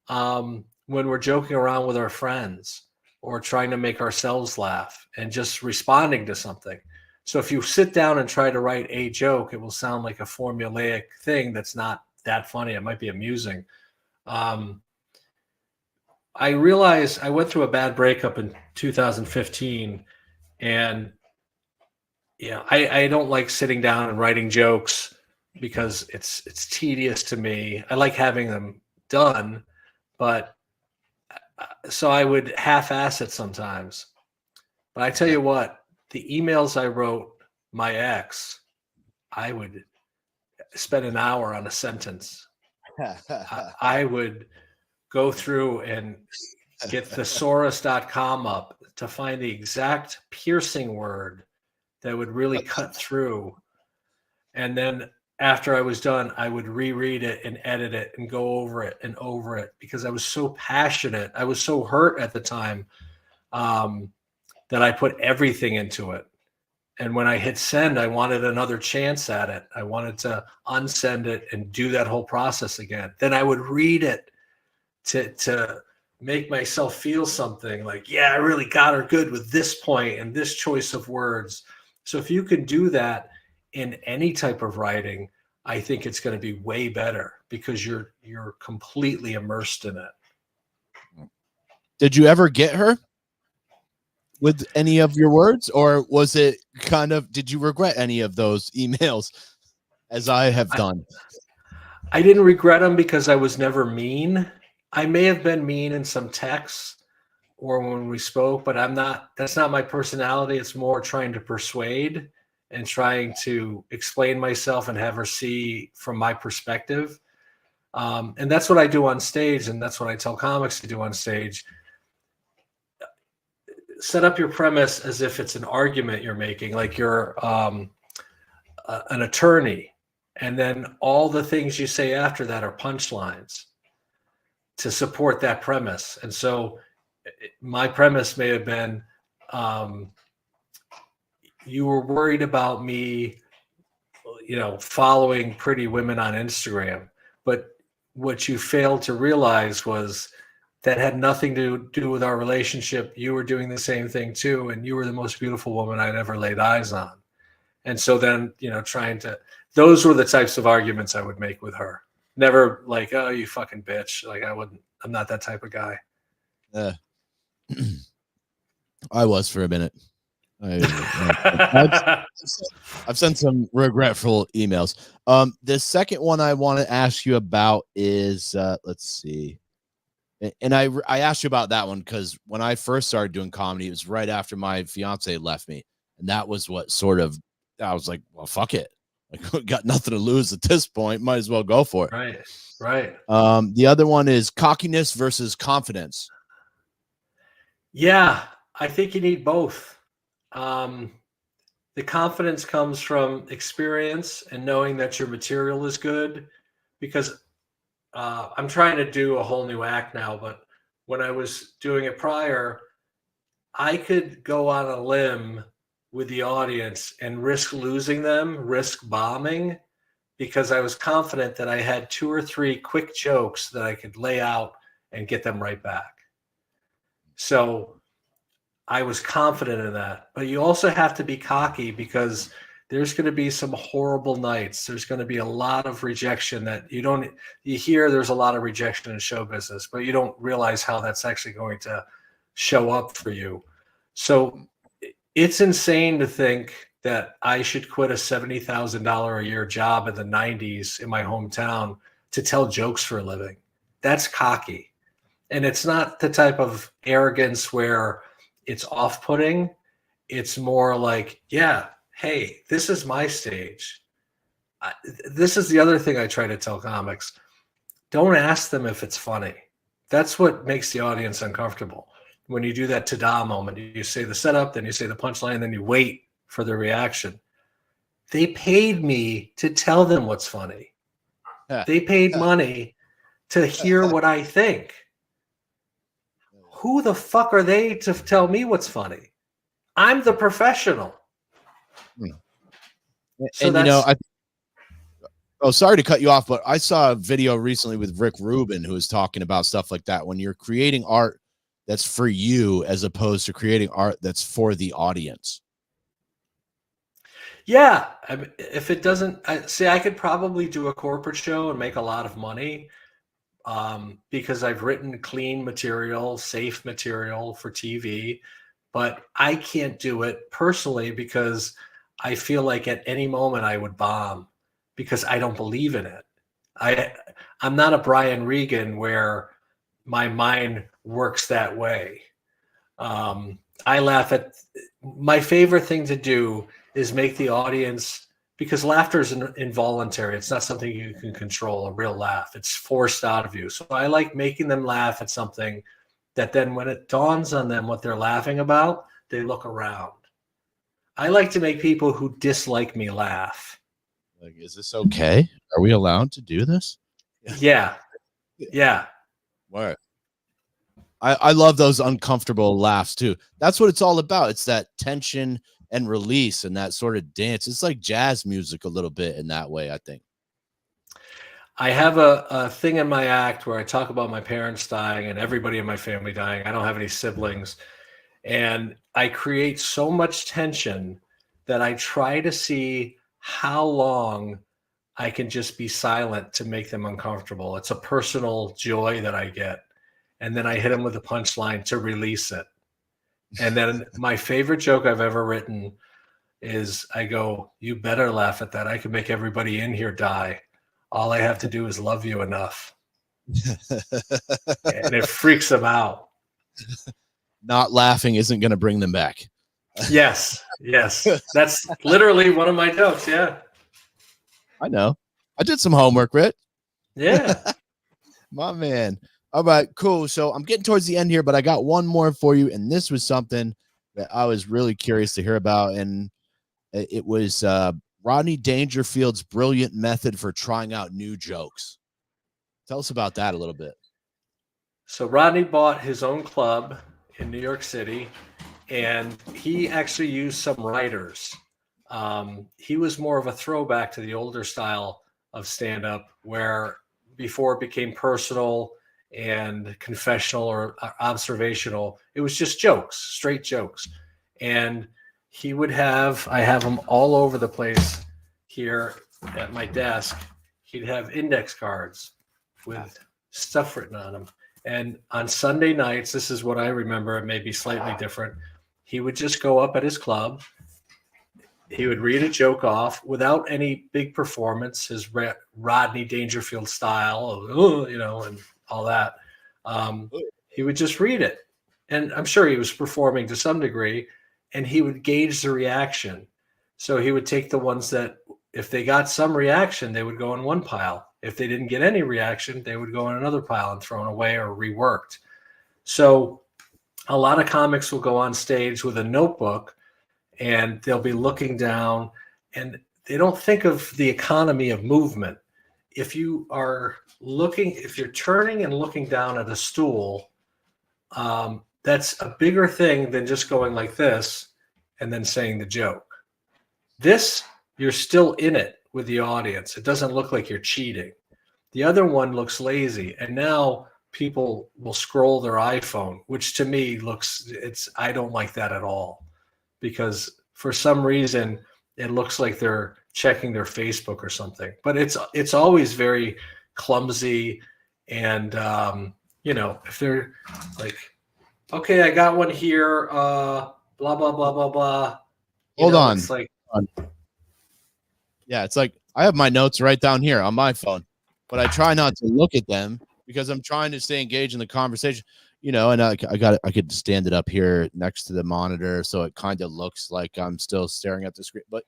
when we're joking around with our friends or trying to make ourselves laugh and just responding to something. So if you sit down and try to write a joke, it will sound like a formulaic thing that's not that funny. It might be amusing. I realized I went through a bad breakup in 2015, and I don't like sitting down and writing jokes because it's tedious to me. I like having them done, but so I would half-ass it sometimes. But I tell you what, the emails I wrote my ex, I would spend an hour on a sentence. I would go through and get thesaurus.com up to find the exact piercing word that would really cut through. And then after I was done, I would reread it and edit it and go over it because I was so passionate. I was so hurt at the time that I put everything into it. And when I hit send, I wanted another chance at it. I wanted to unsend it and do that whole process again. Then I would read it to make myself feel something like, yeah, I really got her good with this point and this choice of words. So if you can do that in any type of writing, I think it's going to be way better because you're completely immersed in it. Did you ever get her with any of your words, or was it kind of, did you regret any of those emails, as I have done? I didn't regret them because I was never mean. I may have been mean in some texts or when we spoke, but that's not my personality. It's more trying to persuade and trying to explain myself and have her see from my perspective. And that's what I do on stage. And that's what I tell comics to do on stage. Set up your premise as if it's an argument you're making, like you're an attorney, And then all the things you say after that are punchlines to support that premise. And so my premise may have been, you were worried about me, following pretty women on Instagram. But what you failed to realize was that had nothing to do with our relationship. You were doing the same thing too. And you were the most beautiful woman I'd ever laid eyes on. And so then, those were the types of arguments I would make with her. Never like, oh, you fucking bitch. Like I'm not that type of guy. I was for a minute. I've sent some regretful emails. The second one I want to ask you about is, let's see. And I asked you about that one because when I first started doing comedy, it was right after my fiance left me. And that was what I was like, well, fuck it. Like, got nothing to lose at this point. Might as well go for it. Right. The other one is cockiness versus confidence. Yeah, I think you need both. The confidence comes from experience and knowing that your material is good, because I'm trying to do a whole new act now, but when I was doing it prior, I could go on a limb with the audience and risk losing them, risk bombing, because I was confident that I had 2 or 3 quick jokes that I could lay out and get them right back. So I was confident in that. But you also have to be cocky, because there's going to be some horrible nights. There's going to be a lot of rejection that you hear there's a lot of rejection in show business, but you don't realize how that's actually going to show up for you. So it's insane to think that I should quit a $70,000 a year job in the 90s in my hometown to tell jokes for a living. That's cocky. And it's not the type of arrogance where it's off-putting. It's more like, yeah, hey, this is my stage. This is the other thing I try to tell comics. Don't ask them if it's funny. That's what makes the audience uncomfortable. When you do that ta-da moment, you say the setup, then you say the punchline, then you wait for the reaction. They paid me to tell them what's funny. They paid money to hear what I think. Who the fuck are they to tell me what's funny? I'm the professional. And sorry to cut you off, but I saw a video recently with Rick Rubin who was talking about stuff like that. When you're creating art that's for you as opposed to creating art that's for the audience. Yeah. If it doesn't, I could probably do a corporate show and make a lot of money, because I've written clean material, safe material for TV, but I can't do it personally because I feel like at any moment I would bomb because I don't believe in it. I'm not a Brian Regan where my mind works that way. I laugh at my favorite thing to do is make the audience, because laughter is involuntary. It's not something you can control, a real laugh. It's forced out of you. So I like making them laugh at something that then when it dawns on them what they're laughing about, they look around. I like to make people who dislike me laugh. Like, is this okay? Are we allowed to do this? Yeah. What? I love those uncomfortable laughs too. That's what it's all about. It's that tension and release and that sort of dance. It's like jazz music a little bit in that way, I think. I have a thing in my act where I talk about my parents dying and everybody in my family dying. I don't have any siblings. And I create so much tension that I try to see how long I can just be silent to make them uncomfortable. It's a personal joy that I get. And then I hit them with a punchline to release it. And then my favorite joke I've ever written is I go, you better laugh at that. I can make everybody in here die. All I have to do is love you enough. And it freaks them out. Not laughing isn't going to bring them back. Yes. That's literally one of my jokes. Yeah. I know. I did some homework, Rich. Yeah. My man. All right, cool. So I'm getting towards the end here, but I got one more for you. And this was something that I was really curious to hear about. And it was Rodney Dangerfield's brilliant method for trying out new jokes. Tell us about that a little bit. So Rodney bought his own club in New York City, and he actually used some writers. He was more of a throwback to the older style of stand-up, where before it became personal and confessional or observational, it was just jokes, straight jokes. And he would I have them all over the place here at my desk. He'd have index cards with stuff written on them. And on Sunday nights, this is what I remember, it may be slightly different. He would just go up at his club. He would read a joke off without any big performance, his Rodney Dangerfield style, and all that. He would just read it. And I'm sure he was performing to some degree, and he would gauge the reaction. So he would take the ones that, if they got some reaction, they would go in one pile. If they didn't get any reaction, they would go in another pile and thrown away or reworked. So a lot of comics will go on stage with a notebook, and they'll be looking down, and they don't think of the economy of movement. If you're turning and looking down at a stool, that's a bigger thing than just going like this and then saying the joke. This, you're still in it with the audience. It doesn't look like you're cheating. The other one looks lazy, and now people will scroll their iPhone, which to me I don't like that at all, because for some reason it looks like they're checking their Facebook or something. But it's always very clumsy, and if they're like, okay, I got one here, blah blah blah blah blah. Hold on. It's like, yeah, it's like I have my notes right down here on my phone, but I try not to look at them because I'm trying to stay engaged in the conversation. And I could stand it up here next to the monitor, so it kind of looks like I'm still staring at the screen. But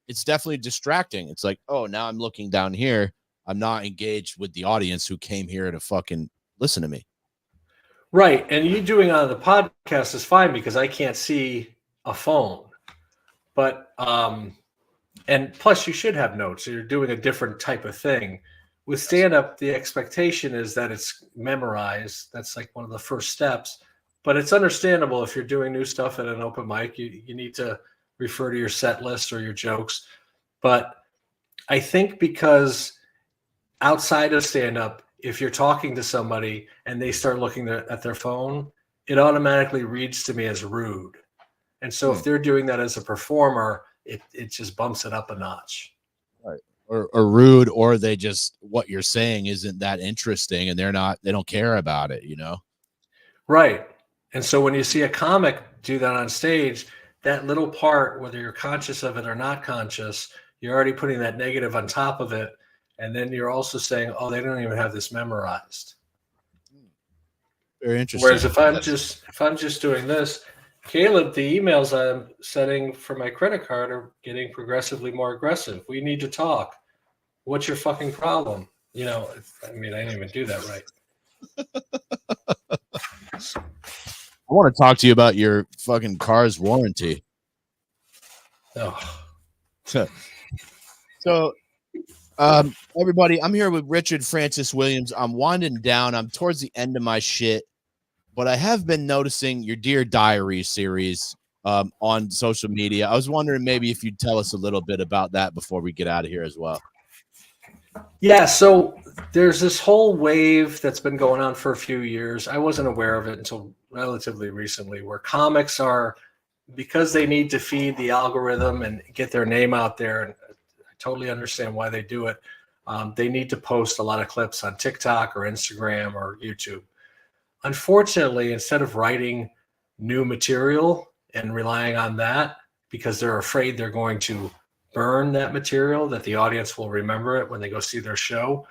it's definitely distracting. It's like, oh, now I'm looking down here. I'm not engaged with the audience who came here to fucking listen to me. Right, and you doing on the podcast is fine because I can't see a phone. But and plus, you should have notes. You're doing a different type of thing. With stand-up, the expectation is that it's memorized. That's like one of the first steps. But it's understandable if you're doing new stuff at an open mic, you need to refer to your set list or your jokes. But I think because outside of stand-up, if you're talking to somebody and they start looking at their phone, it automatically reads to me as rude. And so if they're doing that as a performer, it just bumps it up a notch. Right. Or rude, or they just, what you're saying isn't that interesting and they don't care about it, Right. And so when you see a comic do that on stage, that little part, whether you're conscious of it or not conscious, you're already putting that negative on top of it. And then you're also saying, oh, they don't even have this memorized. Very interesting. Whereas if I'm just doing this, Caleb, the emails I'm setting for my credit card are getting progressively more aggressive. We need to talk. What's your fucking problem? I didn't even do that right. I want to talk to you about your fucking car's warranty. Oh. So, everybody, I'm here with Richard Francis Williams. I'm winding down. I'm towards the end of my shit, but I have been noticing your Dear Diary series on social media. I was wondering maybe if you'd tell us a little bit about that before we get out of here as well. Yeah, so there's this whole wave that's been going on for a few years. I wasn't aware of it until relatively recently, where comics are, because they need to feed the algorithm and get their name out there, and I totally understand why they do it. They need to post a lot of clips on TikTok or Instagram or YouTube. Unfortunately, instead of writing new material and relying on that because they're afraid they're going to burn that material, that the audience will remember it when they go see their show,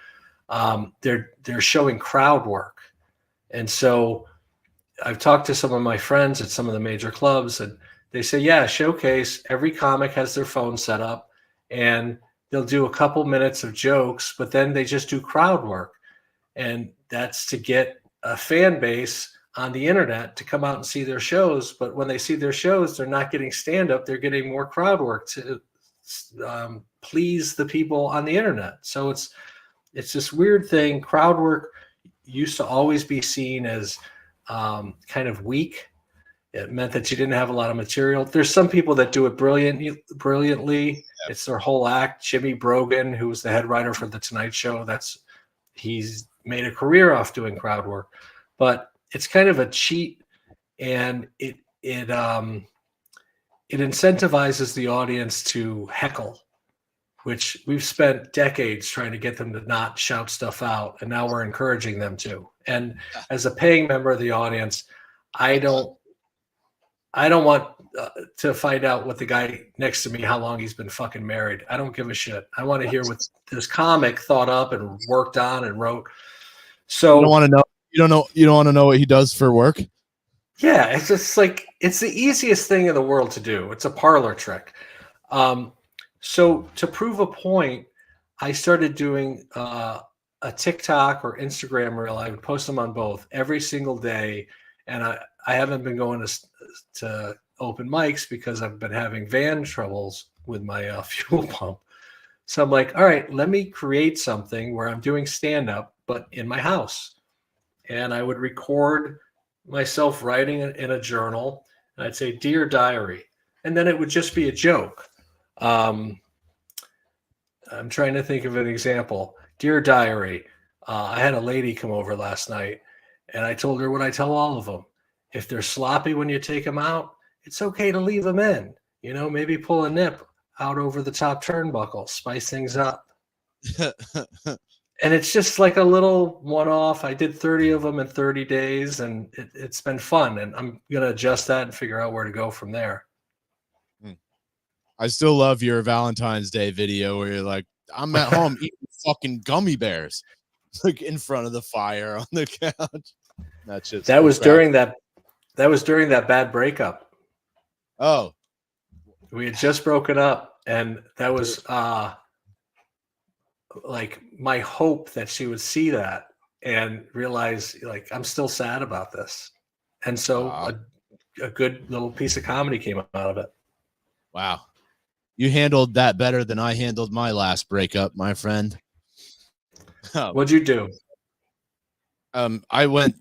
they're showing crowd work. And so I've talked to some of my friends at some of the major clubs, and they say, yeah, Showcase, every comic has their phone set up and they'll do a couple minutes of jokes, but then they just do crowd work. And that's to get a fan base on the internet to come out and see their shows. But when they see their shows, they're not getting stand-up, they're getting more crowd work please the people on the internet. So it's this weird thing. Crowd work used to always be seen as kind of weak. It meant that you didn't have a lot of material. There's some people that do it brilliantly. Yeah. It's their whole act. Jimmy Brogan, who was the head writer for The Tonight Show, he's made a career off doing crowd work. But it's kind of a cheat, and it incentivizes the audience to heckle, which we've spent decades trying to get them to not shout stuff out, and now we're encouraging them to. And as a paying member of the audience, I don't want to find out what the guy next to me, how long he's been fucking married. I don't give a shit. I want to hear what this comic thought up and worked on and wrote. So you don't want to know. You don't want to know what he does for work. Yeah, it's just like, it's the easiest thing in the world to do. It's a parlor trick. So to prove a point, I started doing a TikTok or Instagram reel. I would post them on both every single day, and I haven't been going to open mics because I've been having van troubles with my fuel pump. So I'm like, all right, let me create something where I'm doing stand-up, but in my house. And I would record myself writing in a journal, and I'd say, "Dear Diary," and then it would just be a joke. I'm trying to think of an example. "Dear Diary, I had a lady come over last night, and I told her what I tell all of them. If they're sloppy when you take them out, it's okay to leave them in. You know, maybe pull a nip out over the top turnbuckle, spice things up." And it's just like a little one-off. I did 30 of them in 30 days, and it's been fun. And I'm going to adjust that and figure out where to go from there. I still love your Valentine's Day video where you're like, "I'm at home eating fucking gummy bears," like in front of the fire on the couch. That was during that bad breakup. Oh, we had just broken up, and that was like my hope that she would see that and realize, like, I'm still sad about this. And so a good little piece of comedy came out of it. Wow. You handled that better than I handled my last breakup, my friend. What'd you do? I went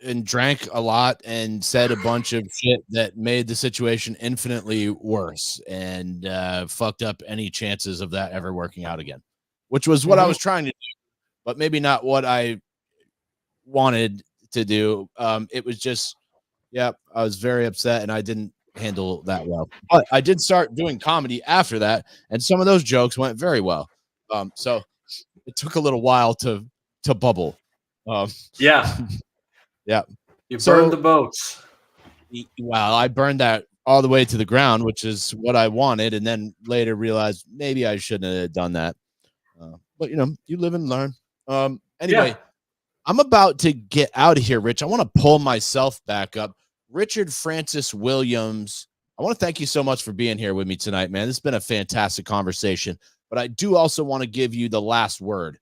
and drank a lot and said a bunch of shit that made the situation infinitely worse, and fucked up any chances of that ever working out again, which was what I was trying to do, but maybe not what I wanted to do. It was just, I was very upset, and I didn't handle that well. But I did start doing comedy after that, and some of those jokes went very well. So it took a little while to bubble. Yeah. You burned the boats. Well, I burned that all the way to the ground, which is what I wanted, and then later realized maybe I shouldn't have done that. But you live and learn. Anyway, I'm about to get out of here, Rich. I want to pull myself back up. Richard Francis Williams, I want to thank you so much for being here with me tonight, man. This has been a fantastic conversation, but I do also want to give you the last word.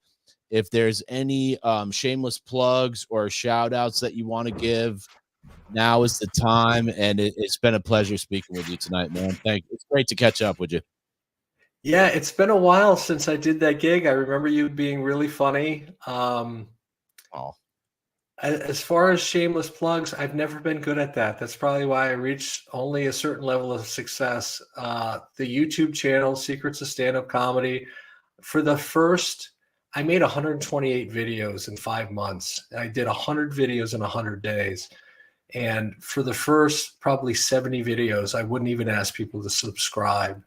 If there's any shameless plugs or shout outs that you want to give, now is the time. And it's been a pleasure speaking with you tonight, man. Thank you. It's great to catch up with you. Yeah, it's been a while since I did that gig. I remember you being really funny. As far as shameless plugs, I've never been good at that. That's probably why I reached only a certain level of success. The YouTube channel, Secrets of Stand-Up Comedy, I made 128 videos in 5 months. I did 100 videos in 100 days. And for the first probably 70 videos, I wouldn't even ask people to subscribe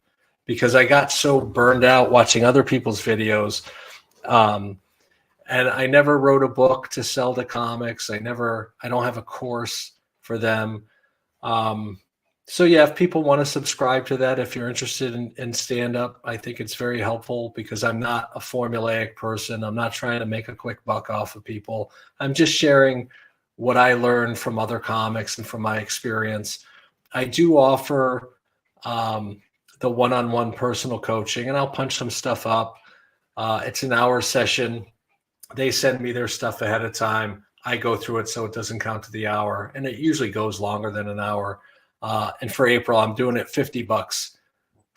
because I got so burned out watching other people's videos. And I never wrote a book to sell to comics. I don't have a course for them. So yeah, if people want to subscribe to that, if you're interested in stand-up, I think it's very helpful because I'm not a formulaic person. I'm not trying to make a quick buck off of people. I'm just sharing what I learned from other comics and from my experience. I do offer the one-on-one personal coaching, and I'll punch some stuff up. It's an hour session. They send me their stuff ahead of time. I go through it so it doesn't count to the hour, and it usually goes longer than an hour. And for April, I'm doing it $50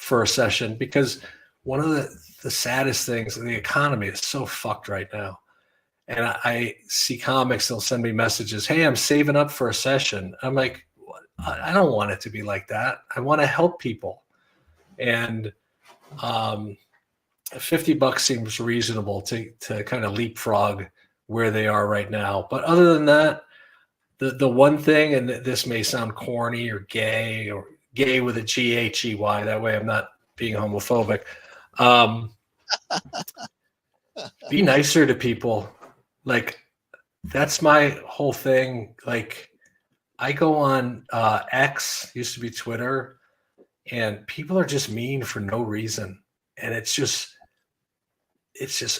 for a session, because one of the saddest things in the economy is so fucked right now. And I see comics, they'll send me messages, hey, I'm saving up for a session. I'm like, I don't want it to be like that. I want to help people. And $50 seems reasonable to kind of leapfrog where they are right now. But other than that, the one thing, and this may sound corny or gay with a G-H-E-Y, that way I'm not being homophobic. Be nicer to people. Like, that's my whole thing. Like, I go on X, used to be Twitter, and people are just mean for no reason. And it's just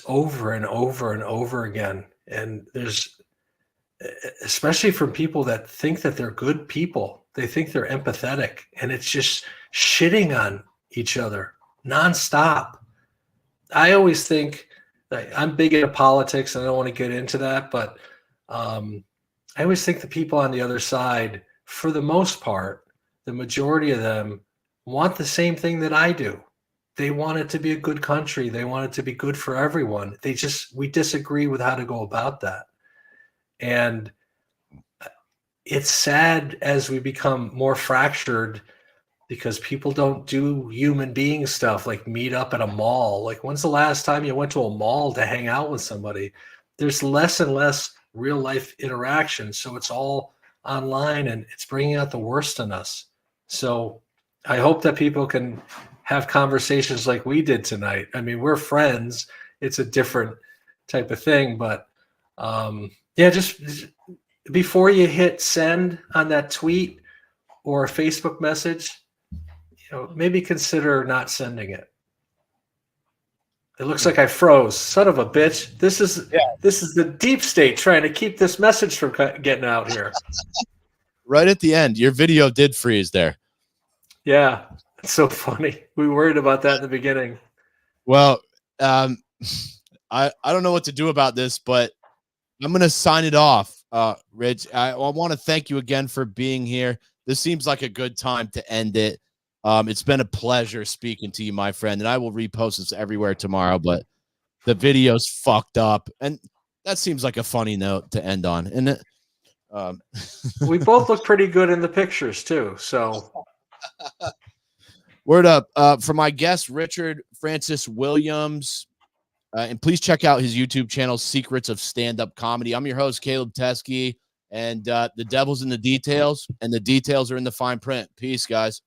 over and over and over again. And there's, especially from people that think that they're good people, they think they're empathetic, and it's just shitting on each other nonstop. I always think, I'm big into politics, and I don't want to get into that, but I always think the people on the other side, for the most part, the majority of them want the same thing that I do. They want it to be a good country. They want it to be good for everyone. We disagree with how to go about that. And it's sad as we become more fractured, because people don't do human being stuff like meet up at a mall. Like, when's the last time you went to a mall to hang out with somebody? There's less and less real life interaction. So it's all online, and it's bringing out the worst in us. So I hope that people can have conversations like we did tonight. I mean, we're friends. It's a different type of thing, but yeah, just before you hit send on that tweet or a Facebook message, maybe consider not sending it. It looks like I froze. Son of a bitch. This is the deep state trying to keep this message from getting out here. Right at the end, your video did freeze there. Yeah, it's so funny. We worried about that in the beginning. Well, I don't know what to do about this, but I'm going to sign it off. Rich, I want to thank you again for being here. This seems like a good time to end it. It's been a pleasure speaking to you, my friend, and I will repost this everywhere tomorrow, but the video's fucked up, and that seems like a funny note to end on. And we both look pretty good in the pictures too, so word up for my guest, Richard Francis Williams, and please check out his YouTube channel, Secrets of Stand-Up Comedy. I'm your host, Caleb Teskey, and the devil's in the details, and the details are in the fine print. Peace, guys.